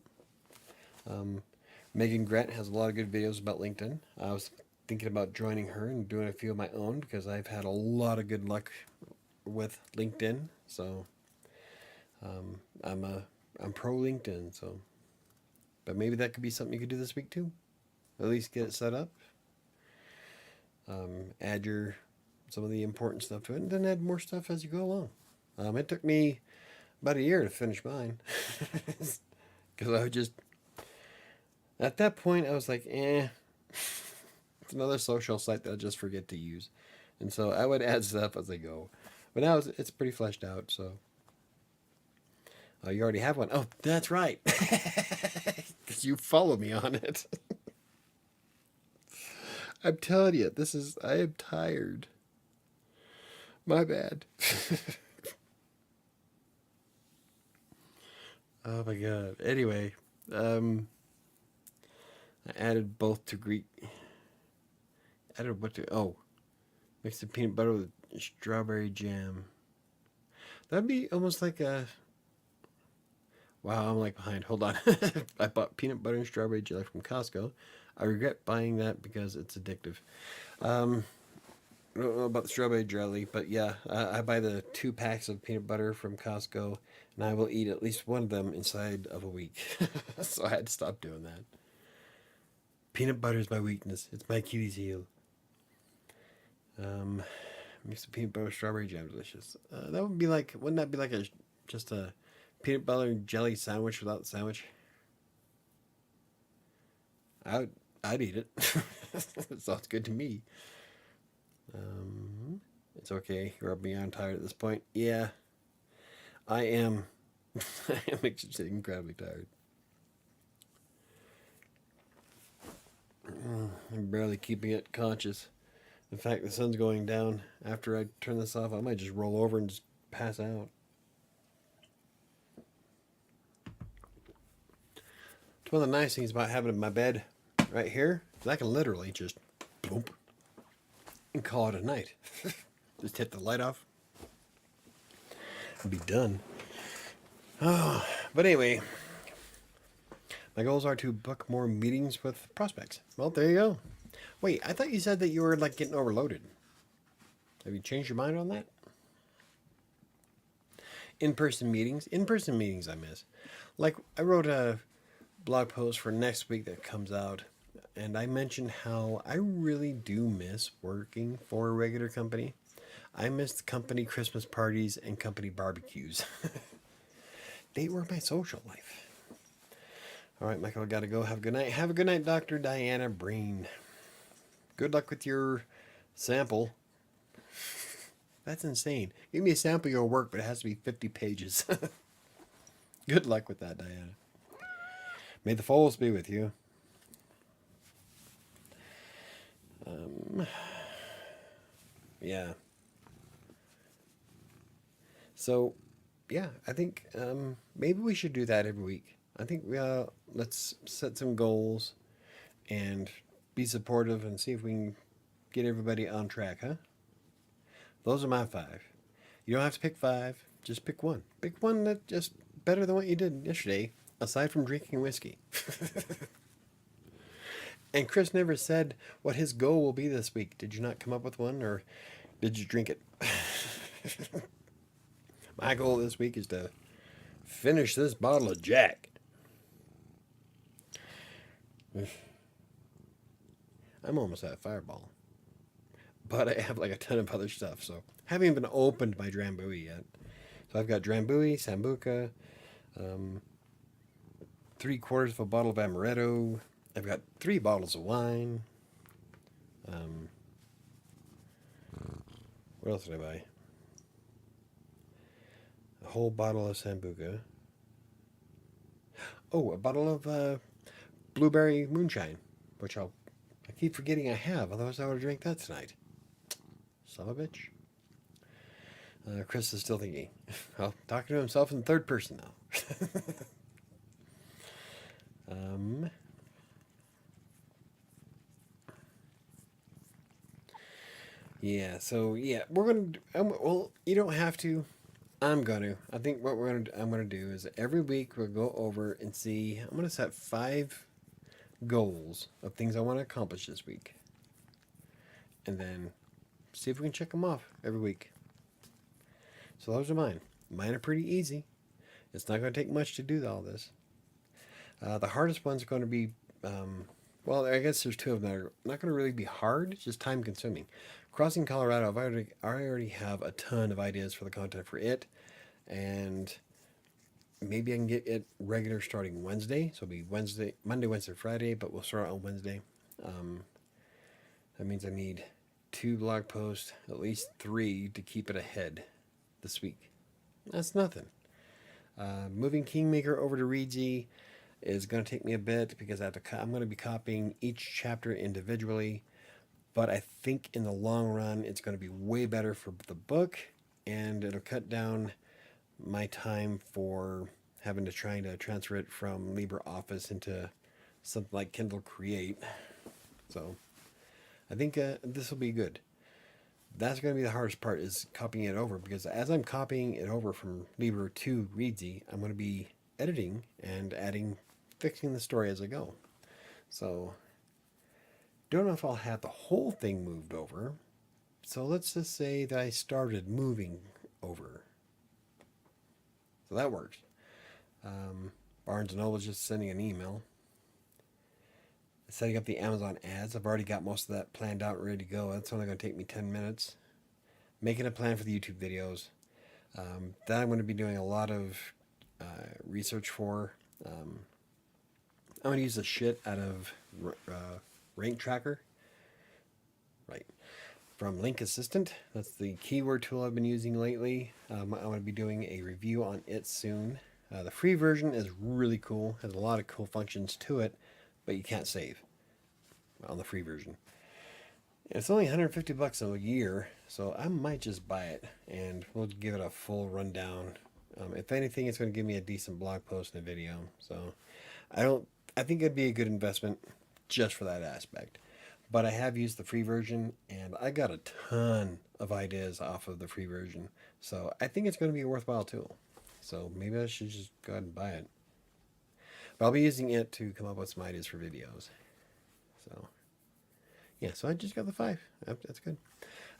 Megan Grant has a lot of good videos about LinkedIn. I was thinking about joining her and doing a few of my own because I've had a lot of good luck with LinkedIn. So I'm pro LinkedIn. So, but maybe that could be something you could do this week too. At least get it set up. Add some of the important stuff to it, and then add more stuff as you go along. It took me about a year to finish mine because I was just at that point I was like, it's another social site that I'll just forget to use, and so I would add stuff as I go. But now it's pretty fleshed out. So you already have one. Oh, that's right, because you follow me on it. I'm telling you, I am tired. My bad. Oh my god. Anyway, I added both to Greek. Added what to? Oh, mix the peanut butter with strawberry jam. That'd be almost like a. Wow, I'm like behind. Hold on. I bought peanut butter and strawberry jelly from Costco. I regret buying that because it's addictive. I don't know about the strawberry jelly, but yeah, I buy the 2 packs of peanut butter from Costco, and I will eat at least one of them inside of a week. So I had to stop doing that. Peanut butter is my weakness. It's my Achilles heel. Mix the peanut butter with strawberry jam, delicious. That would be like, wouldn't that be like just a peanut butter and jelly sandwich without the sandwich? I'd eat it. It sounds good to me. It's okay. You're beyond tired at this point. Yeah, I am. I am incredibly tired. I'm barely keeping it conscious. In fact, the sun's going down. After I turn this off, I might just roll over and just pass out. It's one of the nice things about having my bed right here, is I can literally just boom and call it a night. Just hit the light off and be done. Oh, but anyway, my goals are to book more meetings with prospects. Well, there you go. Wait, I thought you said that you were like getting overloaded. Have you changed your mind on that? In-person meetings I miss. Like, I wrote a blog post for next week that comes out, and I mentioned how I really do miss working for a regular company. I miss the company Christmas parties and company barbecues. They were my social life. All right, Michael, I gotta go. Have a good night. Have a good night, Dr. Diana Breen. Good luck with your sample. That's insane. Give me a sample of your work, but it has to be 50 pages. Good luck with that, Diana. May the foals be with you. Yeah. So, yeah, I think maybe we should do that every week. I think let's set some goals and be supportive and see if we can get everybody on track, huh? Those are my 5. You don't have to pick 5, just pick one. Pick one that just better than what you did yesterday, aside from drinking whiskey. And Chris never said what his goal will be this week. Did you not come up with one, or did you drink it? My goal this week is to finish this bottle of Jack. I'm almost at Fireball. But I have like a ton of other stuff, so haven't even opened my Drambuie yet. So I've got Drambuie, Sambuca, 3/4 of a bottle of Amaretto. I've got 3 bottles of wine. What else did I buy? A whole bottle of Sambuca. Oh, a bottle of blueberry moonshine, which I keep forgetting I have. Otherwise, I would have drank that tonight. Son of a bitch. Chris is still thinking. Well, talking to himself in the third person now. Yeah, so yeah, we're gonna. Well, you don't have to. I'm gonna. I think what I'm gonna do is every week we'll go over and see. I'm gonna set 5 goals of things I want to accomplish this week, and then see if we can check them off every week. So those are mine. Mine are pretty easy. It's not going to take much to do all this. The hardest one's going to be, well, I guess there's 2 of them that are not going to really be hard, just time consuming. Crossing Colorado, I already have a ton of ideas for the content for it, and maybe I can get it regular starting Wednesday. So it'll be Monday, Wednesday, Friday, but we'll start on Wednesday. That means I need 2 blog posts, at least 3 to keep it ahead this week. That's nothing. Moving Kingmaker over to Reedsy is going to take me a bit because I'm going to be copying each chapter individually. But I think in the long run, it's going to be way better for the book, and it'll cut down my time for having to trying to transfer it from LibreOffice into something like Kindle Create. So I think this will be good. That's going to be the hardest part, is copying it over, because as I'm copying it over from Libre to Reedsy, I'm going to be editing and fixing the story as I go. So don't know if I'll have the whole thing moved over. So let's just say that I started moving over. So that works. Barnes & Noble is just sending an email. Setting up the Amazon ads. I've already got most of that planned out and ready to go. That's only going to take me 10 minutes. Making a plan for the YouTube videos. That I'm going to be doing a lot of research for. I'm going to use the shit out of Rank Tracker. Right. From Link Assistant. That's the keyword tool I've been using lately. I'm going to be doing a review on it soon. The free version is really cool. Has a lot of cool functions to it, but you can't save on the free version. It's only $150 a year, so I might just buy it, and we'll give it a full rundown. If anything, it's going to give me a decent blog post and a video. So I think it'd be a good investment just for that aspect. But I have used the free version, and I got a ton of ideas off of the free version. So I think it's going to be a worthwhile tool. So maybe I should just go ahead and buy it. But I'll be using it to come up with some ideas for videos. So, yeah, so I just got the 5. That's good.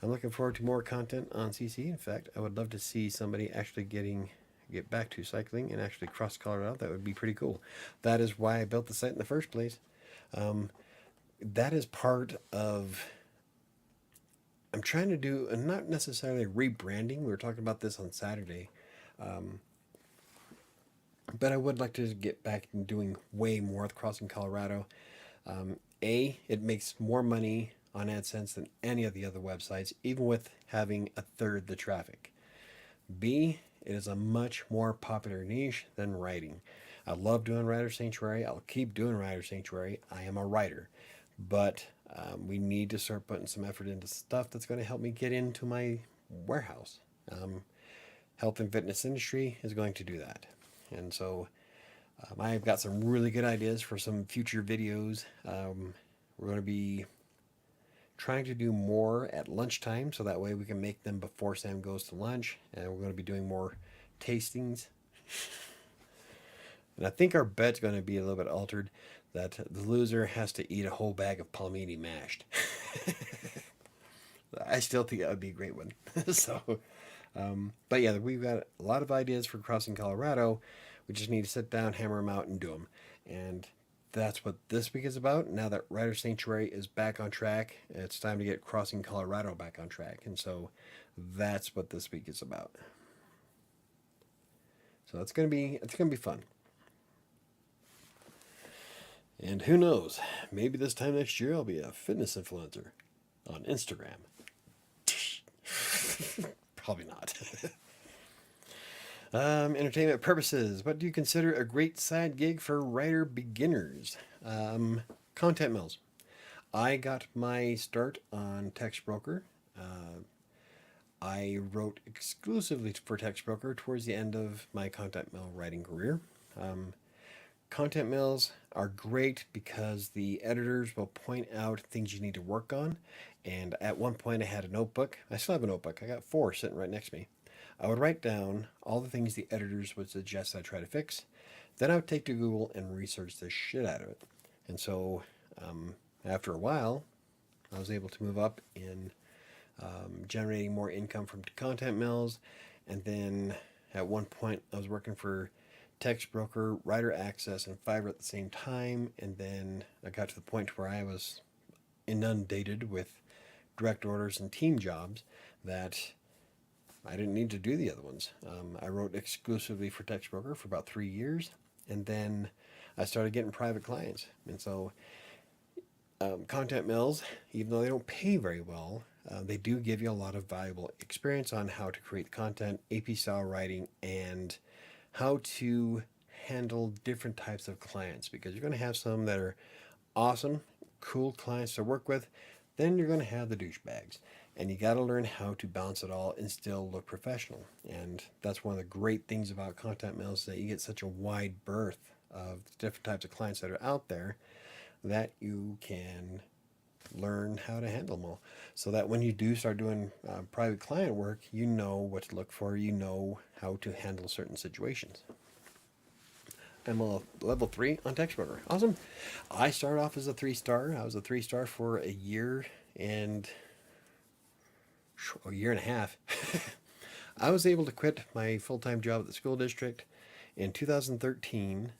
I'm looking forward to more content on CC. In fact, I would love to see somebody actually get back to cycling and actually cross Colorado. That would be pretty cool. That is why I built the site in the first place. That is part of... I'm trying to do, not necessarily rebranding. We were talking about this on Saturday. But I would like to get back and doing way more with Crossing Colorado. It makes more money on AdSense than any of the other websites, even with having a third the traffic. B, it is a much more popular niche than writing. I love doing Writer Sanctuary. I'll keep doing Writer Sanctuary. I am a writer. But we need to start putting some effort into stuff that's going to help me get into my warehouse. Health and fitness industry is going to do that. And so I've got some really good ideas for some future videos. We're going to be trying to do more at lunchtime so that way we can make them before Sam goes to lunch. And we're going to be doing more tastings. And I think our bet's going to be a little bit altered that the loser has to eat a whole bag of palmini mashed. I still think that would be a great one. But yeah, we've got a lot of ideas for crossing Colorado. We just need to sit down, hammer them out, and do them. And that's what this week is about. Now that Writer Sanctuary is back on track, it's time to get Crossing Colorado back on track. And so that's what this week is about. So it's gonna be fun. And who knows? Maybe this time next year I'll be a fitness influencer on Instagram. Probably not. Entertainment purposes. What do you consider a great side gig for writer beginners? Content mills. I got my start on TextBroker. I wrote exclusively for TextBroker towards the end of my content mill writing career. Content mills are great because the editors will point out things you need to work on. And at one point I had a notebook. I still have a notebook. I got 4 sitting right next to me. I would write down all the things the editors would suggest I try to fix. Then I would take to Google and research the shit out of it. And so after a while, I was able to move up in generating more income from content mills. And then at one point I was working for TextBroker, Writer Access, and Fiverr at the same time. And then I got to the point where I was inundated with direct orders and team jobs that I didn't need to do the other ones. I wrote exclusively for TextBroker for about 3 years, and then I started getting private clients. And so content mills, even though they don't pay very well, they do give you a lot of valuable experience on how to create content, AP style writing, and how to handle different types of clients, because you're going to have some that are awesome, cool clients to work with. Then you're going to have the douchebags, and you got to learn how to balance it all and still look professional. And that's one of the great things about content mills, that you get such a wide berth of different types of clients that are out there that you can learn how to handle them all, so that when you do start doing private client work, you know what to look for, you know how to handle certain situations. I'm a level 3 on TextBroker. Awesome. I started off as a 3-star. I was a 3-star for a year and a half. I was able to quit my full-time job at the school district in 2013.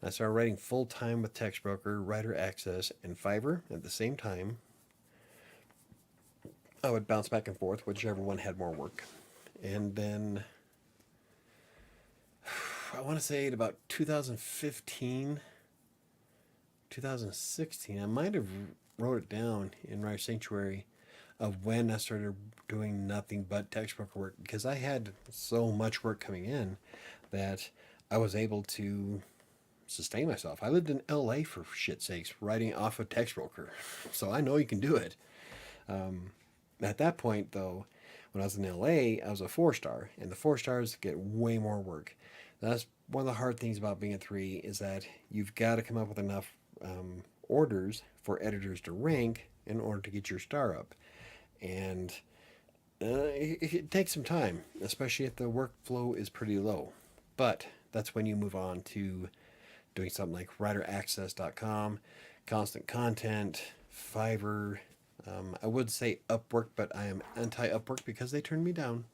I started writing full-time with TextBroker, Writer Access, and Fiverr at the same time. I would bounce back and forth, whichever one had more work. And then I want to say at about 2015, 2016, I might have wrote it down in Writer Sanctuary of when I started doing nothing but TextBroker work, because I had so much work coming in that I was able to sustain myself. I lived in LA, for shit sakes, writing off of TextBroker, so I know you can do it. At that point, though, when I was in LA, I was a 4-star, and the 4-stars get way more work. That's one of the hard things about being a 3, is that you've got to come up with enough orders for editors to rank in order to get your star up. And it takes some time, especially if the workflow is pretty low. But that's when you move on to doing something like WriterAccess.com, Constant Content, Fiverr. I would say Upwork, but I am anti-Upwork because they turned me down.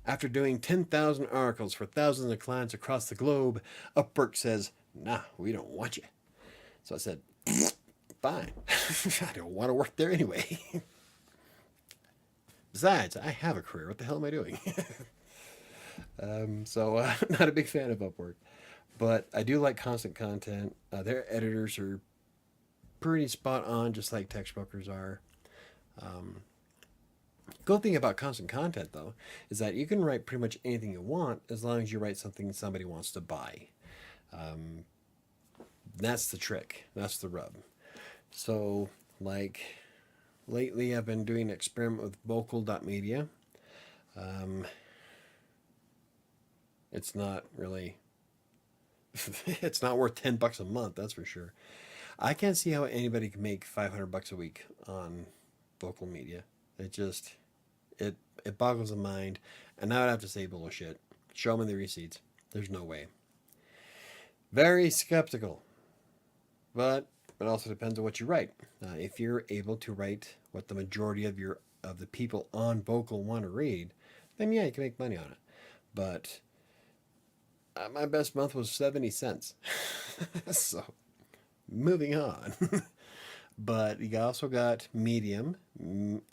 After doing 10,000 articles for thousands of clients across the globe, Upwork says, nah, we don't want you. So I said, fine. I don't want to work there anyway. Besides, I have a career. What the hell am I doing? So not a big fan of Upwork. But I do like Constant Content. Their editors are pretty spot on, just like text brokers are. Um, Cool thing about constant content, though, is that you can write pretty much anything you want as long as you write something somebody wants to buy. Um, that's the trick. That's the rub. So, like, lately I've been doing an experiment with vocal.media. Um, it's not really, it's not worth $10 a month, that's for sure. I can't see how anybody can make $500 a week on vocal media. It just, it it boggles the mind. And now I'd have to say bullshit. Show me the receipts. There's no way. Very skeptical. But it also depends on what you write. If you're able to write what the majority of the people on vocal want to read, then yeah, you can make money on it. But my best month was 70 cents. So moving on. But you also got Medium.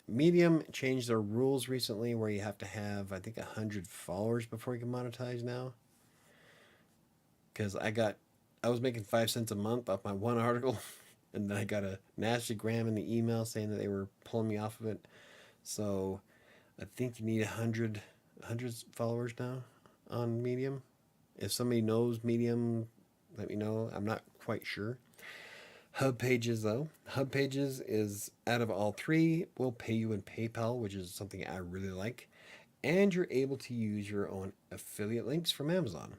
Medium changed their rules recently where you have to have, I think, 100 followers before you can monetize now. Because I was making 5 cents a month off my one article, and then I got a nasty gram in the email saying that they were pulling me off of it. So I think you need 100 followers now on Medium. If somebody knows Medium, let me know. I'm not quite sure. Hub Pages, though. Hub Pages is, out of all three, will pay you in PayPal, which is something I really like. And you're able to use your own affiliate links from Amazon.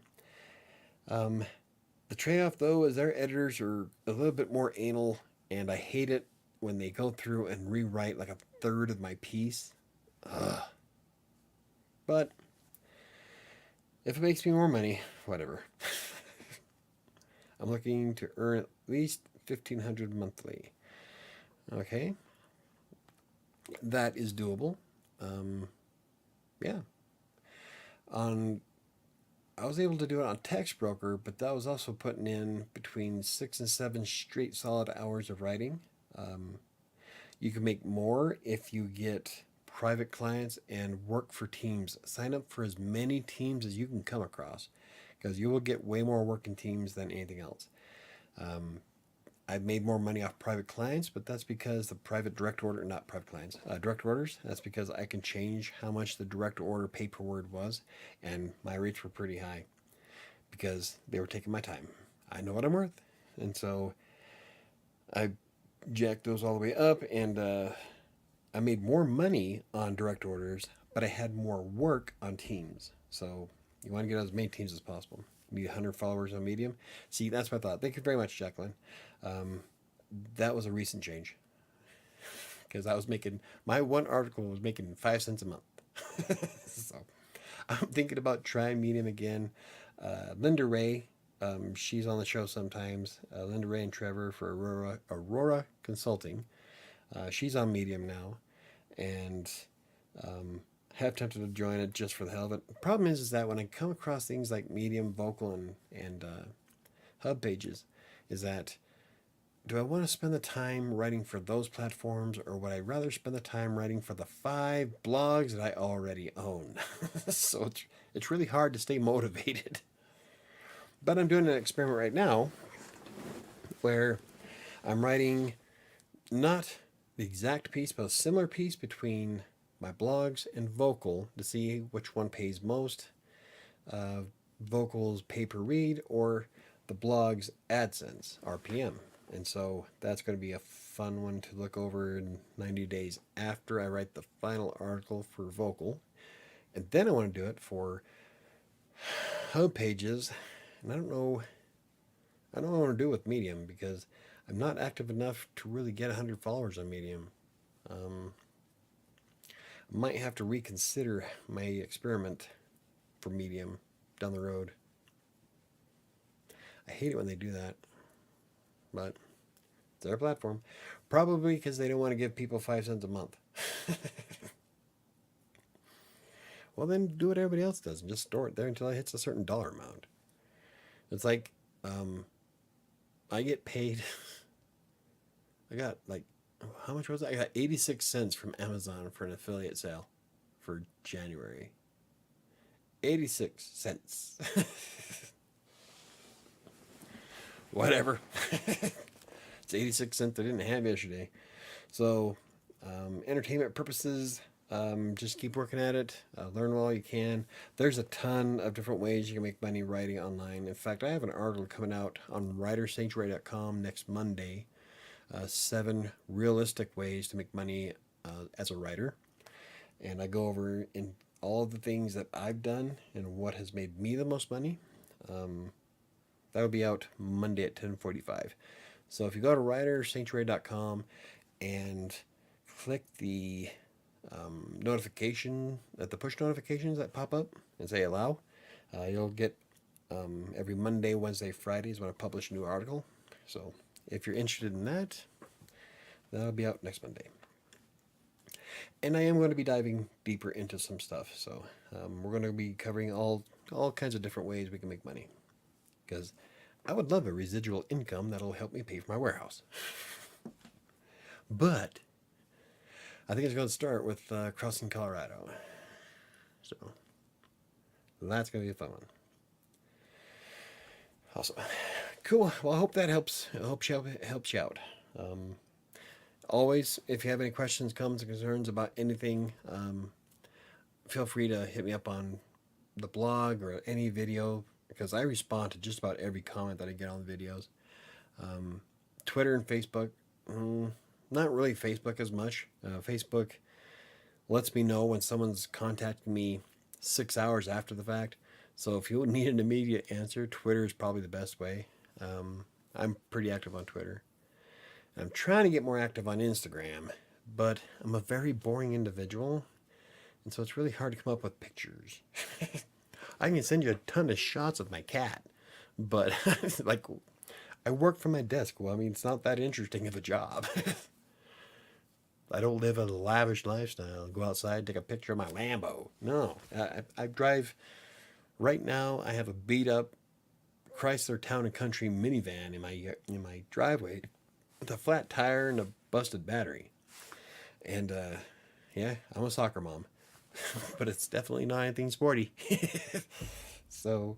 The trade-off, though, is their editors are a little bit more anal, and I hate it when they go through and rewrite like a third of my piece. Ugh. But if it makes me more money, whatever. I'm looking to earn at least $1,500 monthly. Okay, that is doable. Yeah. I was able to do it on Text Broker, but that was also putting in between 6 and 7 straight solid hours of writing. You can make more if you get private clients and work for teams. Sign up for as many teams as you can come across, because you will get way more work in teams than anything else. I've made more money off private clients, but that's because the direct orders. That's because I can change how much the direct order pay per word was, and my rates were pretty high because they were taking my time. I know what I'm worth, and so I jacked those all the way up, and I made more money on direct orders, but I had more work on teams. So you want to get as many teams as possible. You need 100 followers on Medium. See, that's my thought. Thank you very much, Jacqueline. That was a recent change, because I was making, my one article was making 5 cents a month. So I'm thinking about trying Medium again. Linda Ray, she's on the show sometimes. Linda Ray and Trevor for Aurora Consulting. She's on Medium now, and have tempted to join it just for the hell of it. The problem is that when I come across things like Medium, Vocal, and Hub Pages, is that, do I want to spend the time writing for those platforms, or would I rather spend the time writing for the 5 blogs that I already own? So it's really hard to stay motivated. But I'm doing an experiment right now where I'm writing not the exact piece, but a similar piece between my blogs and Vocal to see which one pays most. Vocal's pay per read, or the blog's AdSense, RPM. And so that's going to be a fun one to look over in 90 days after I write the final article for Vocal. And then I want to do it for Hub Pages. And I don't know what I want to do with Medium, because I'm not active enough to really get 100 followers on Medium. I might have to reconsider my experiment for Medium down the road. I hate it when they do that, but it's their platform. Probably because they don't want to give people 5 cents a month. Well, then do what everybody else does and just store it there until it hits a certain dollar amount. It's like, I get paid. I got like, how much was it? I got 86 cents from Amazon for an affiliate sale for January. 86 cents. Whatever. It's It's 86 cents I didn't have yesterday. So, entertainment purposes, just keep working at it. Learn while you can. There's a ton of different ways you can make money writing online. In fact, I have an article coming out on WriterSanctuary.com next Monday. 7 realistic ways to make money as a writer. And I go over in all of the things that I've done and what has made me the most money. That will be out Monday at 10:45. So if you go to WriterSanctuary.com and click the notification, the push notifications that pop up and say allow, you'll get every Monday, Wednesday, Fridays when I publish a new article. So if you're interested in that, that'll be out next Monday. And I am going to be diving deeper into some stuff. So we're going to be covering all kinds of different ways we can make money. Because I would love a residual income that'll help me pay for my warehouse. But I think it's going to start with crossing Colorado. So that's going to be a fun one. Awesome. Cool. Well, I hope that helps. I hope helps you out. Always, if you have any questions, comments, and concerns about anything, feel free to hit me up on the blog or any video, because I respond to just about every comment that I get on the videos. Twitter and Facebook, not really Facebook as much. Facebook lets me know when someone's contacting me 6 hours after the fact. So if you need an immediate answer, Twitter is probably the best way. I'm pretty active on Twitter. I'm trying to get more active on Instagram, but I'm a very boring individual, and so it's really hard to come up with pictures. I can send you a ton of shots of my cat, but like, I work from my desk. Well, I mean, it's not that interesting of a job. I don't live a lavish lifestyle. Go outside, take a picture of my Lambo. No, I drive. Right now, I have a beat up Chrysler Town and Country minivan in my driveway with a flat tire and a busted battery. And yeah, I'm a soccer mom, but it's definitely not anything sporty. So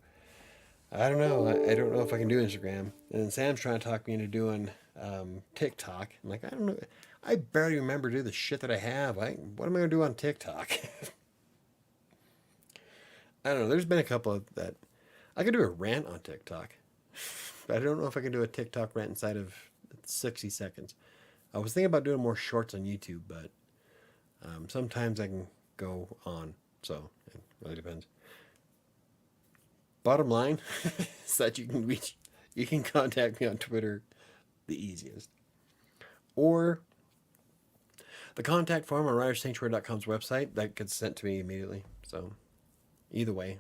I don't know. I don't know if I can do Instagram. And then Sam's trying to talk me into doing TikTok. I'm like, I don't know. I barely remember to do the shit that I have. What am I going to do on TikTok? I don't know. There's been a couple of that. I could do a rant on TikTok, but I don't know if I can do a TikTok rant inside of 60 seconds. I was thinking about doing more shorts on YouTube, but sometimes I can go on. So it really depends. Bottom line is that you can contact me on Twitter the easiest. Or the contact form on WriterSanctuary.com's website, that gets sent to me immediately. So either way,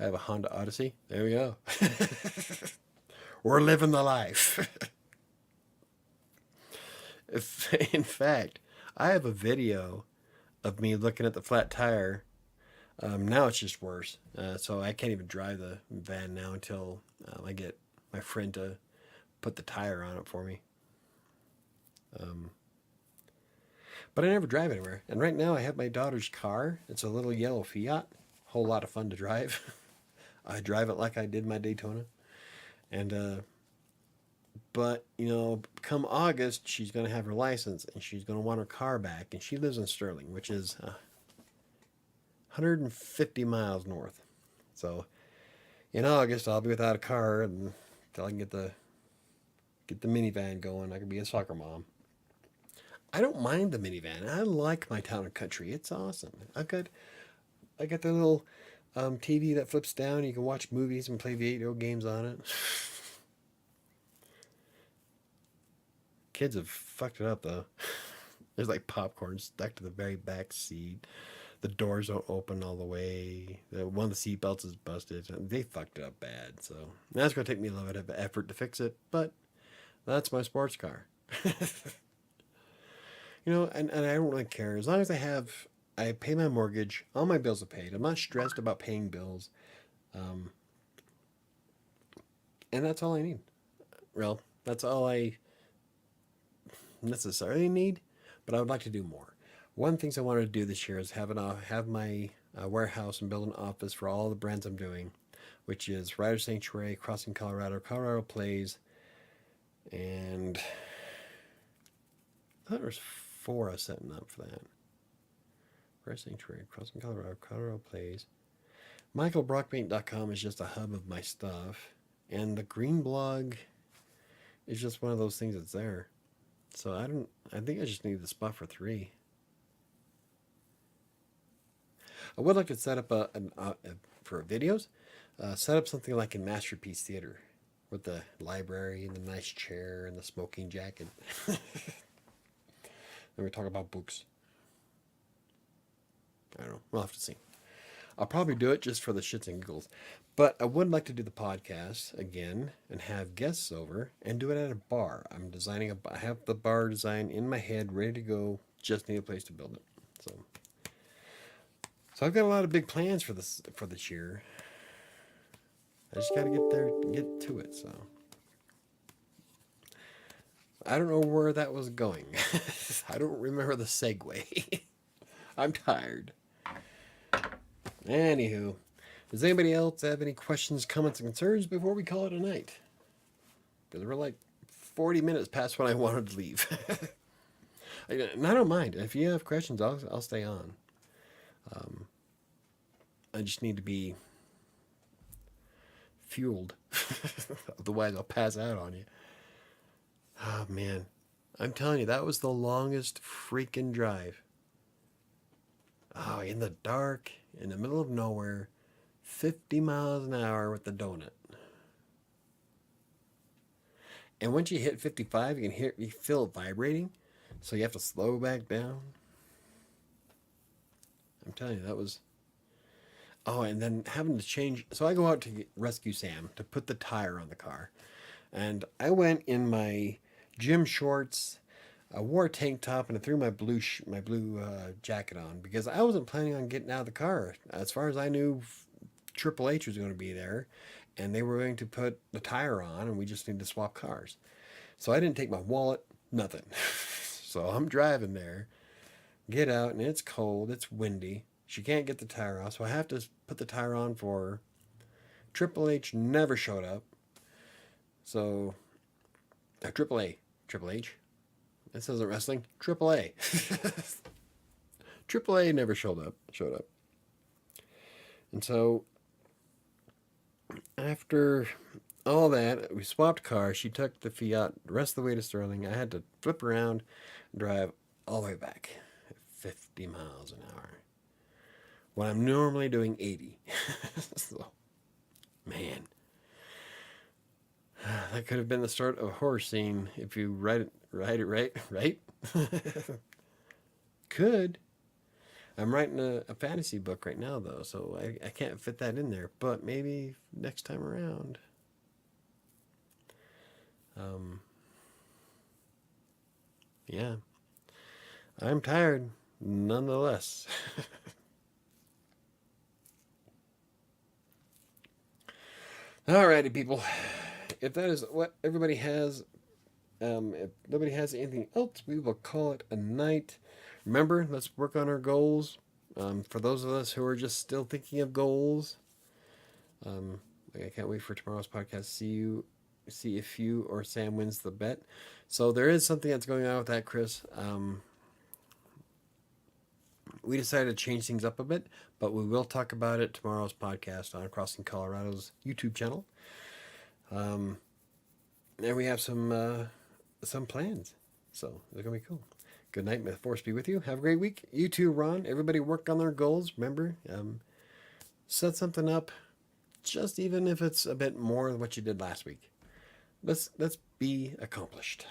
I have a Honda Odyssey. There we go. We're living the life. In fact, I have a video of me looking at the flat tire. Now it's just worse. So I can't even drive the van now until I get my friend to put the tire on it for me. But I never drive anywhere. And right now I have my daughter's car. It's a little yellow Fiat. Whole lot of fun to drive. I drive it like I did my Daytona. And but you know, come August, she's going to have her license and she's going to want her car back. And she lives in Sterling, which is 150 miles north. So in August, I'll be without a car until I can get the minivan going. I can be a soccer mom. I don't mind the minivan. I like my Town and Country. It's awesome. I got the little TV that flips down. You can watch movies and play video games on it. Kids have fucked it up though. There's like popcorn stuck to the very back seat. The doors don't open all the way. One of the seat belts is busted. They fucked it up bad. So that's going to take me a little bit of effort to fix it. But that's my sports car. You know, and I don't really care. As long as I pay my mortgage, all my bills are paid. I'm not stressed about paying bills. And that's all I need. Well, that's all I necessarily need, but I would like to do more. One of the things I wanted to do this year is have my warehouse and build an office for all the brands I'm doing, which is Writer Sanctuary, Crossing Colorado, Colorado Plays, And I thought there was 4 I was setting up for that. WriterSanctuary, Crossing Colorado, Colorado Plays. MichaelBrockpaint.com is just a hub of my stuff. And the green blog is just one of those things that's there. So I think I just need the spot for 3. I would like to set up for videos, set up something like in Masterpiece Theater with the library and the nice chair and the smoking jacket. Then we talk about books. I don't know. We'll have to see. I'll probably do it just for the shits and giggles. But I would like to do the podcast again and have guests over and do it at a bar. I have the bar design in my head, ready to go. Just need a place to build it. So I've got a lot of big plans for this year. I just got to get to it. So I don't know where that was going. I don't remember the segue. I'm tired. Anywho, does anybody else have any questions, comments, and concerns before we call it a night? Because we're like 40 minutes past when I wanted to leave. And I don't mind. If you have questions, I'll stay on. I just need to be fueled. Otherwise, I'll pass out on you. Oh, man. I'm telling you, that was the longest freaking drive. Oh, in the dark, in the middle of nowhere, 50 miles an hour with the donut. And once you hit 55, you feel it vibrating, so you have to slow back down. I'm telling you, that was... Oh, and then having to change... So I go out to rescue Sam to put the tire on the car. And I went in my gym shorts. I wore a tank top and I threw my blue jacket on because I wasn't planning on getting out of the car. As far as I knew, Triple H was going to be there, and they were going to put the tire on, and we just need to swap cars. So I didn't take my wallet, nothing. So I'm driving there, get out, and it's cold, it's windy. She can't get the tire off, so I have to put the tire on for her. Triple H never showed up. So, Triple H. This isn't wrestling. Triple A. Triple A never showed up. And so, after all that, we swapped cars. She took the Fiat the rest of the way to Sterling. I had to flip around and drive all the way back at 50 miles an hour. When I'm normally doing 80. So, man. That could have been the start of a horror scene if you write it right? Could. I'm writing a fantasy book right now, though, so I can't fit that in there. But maybe next time around. Yeah. I'm tired, nonetheless. Alrighty, people. If that is what everybody has, if nobody has anything else, we will call it a night. Remember, let's work on our goals. For those of us who are just still thinking of goals, I can't wait for tomorrow's podcast. See if you or Sam wins the bet. So there is something that's going on with that, Chris. We decided to change things up a bit, but we will talk about it tomorrow's podcast on Crossing Colorado's YouTube channel. And we have some plans, so they're gonna be cool. Good night, may the force be with you. Have a great week. You too, Ron. Everybody work on their goals. Remember, set something up, just even if it's a bit more than what you did last week. Let's be accomplished.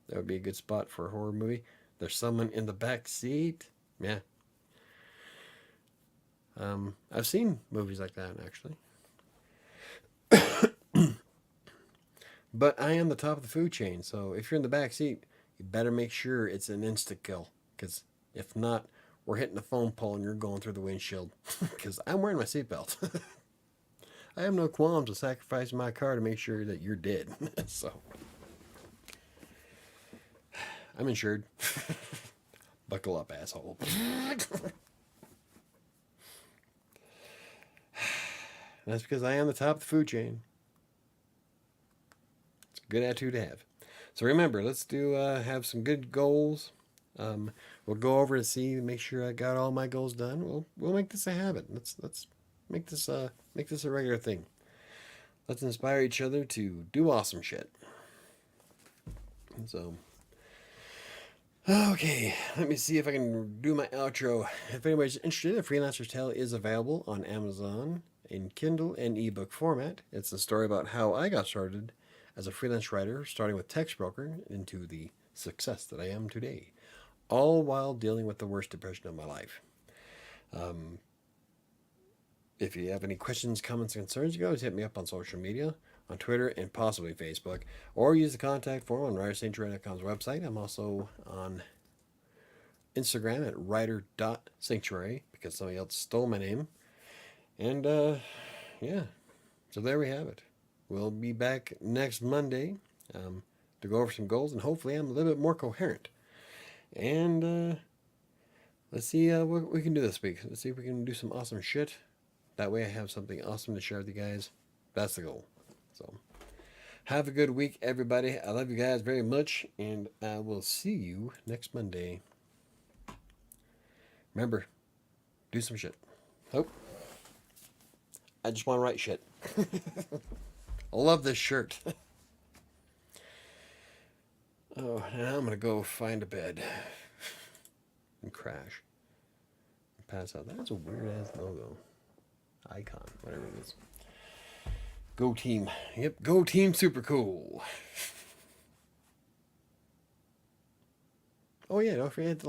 That would be a good spot for a horror movie. There's someone in the back seat. Yeah. I've seen movies like that, actually. But I am the top of the food chain, so if you're in the back seat, you better make sure it's an insta-kill. Because if not, we're hitting the phone pole and you're going through the windshield. Because I'm wearing my seatbelt. I have no qualms of sacrificing my car to make sure that you're dead. So, I'm insured. Buckle up, asshole. That's because I am the top of the food chain. It's Good attitude to have. So remember, let's do have some good goals. We'll go over to see, make sure I got all my goals done. We'll make this a habit. Let's make this a regular thing. Let's inspire each other to do awesome shit. So, okay, let me see if I can do my outro. If anybody's interested, A Freelancer's Tale is available on Amazon in Kindle and ebook format. It's a story about how I got started as a freelance writer, starting with text broker into the success that I am today, all while dealing with the worst depression of my life. If you have any questions, comments, and concerns, you can always hit me up on social media, on Twitter, and possibly Facebook, or use the contact form on WriterSanctuary.com's website. I'm also on Instagram at writer.sanctuary because somebody else stole my name. And yeah, so there we have it. We'll be back next Monday to go over some goals, and hopefully I'm a little bit more coherent. And let's see what we can do this week. Let's see if we can do some awesome shit. That way I have something awesome to share with you guys. That's the goal. So have a good week, everybody. I love you guys very much, and I will see you next Monday. Remember, do some shit. Oh, I just want to write shit. I love this shirt. Oh, now I'm going to go find a bed and crash and pass out. That's a weird-ass logo. Icon, whatever it is. Go team. Yep, go team super cool. Oh yeah, don't forget to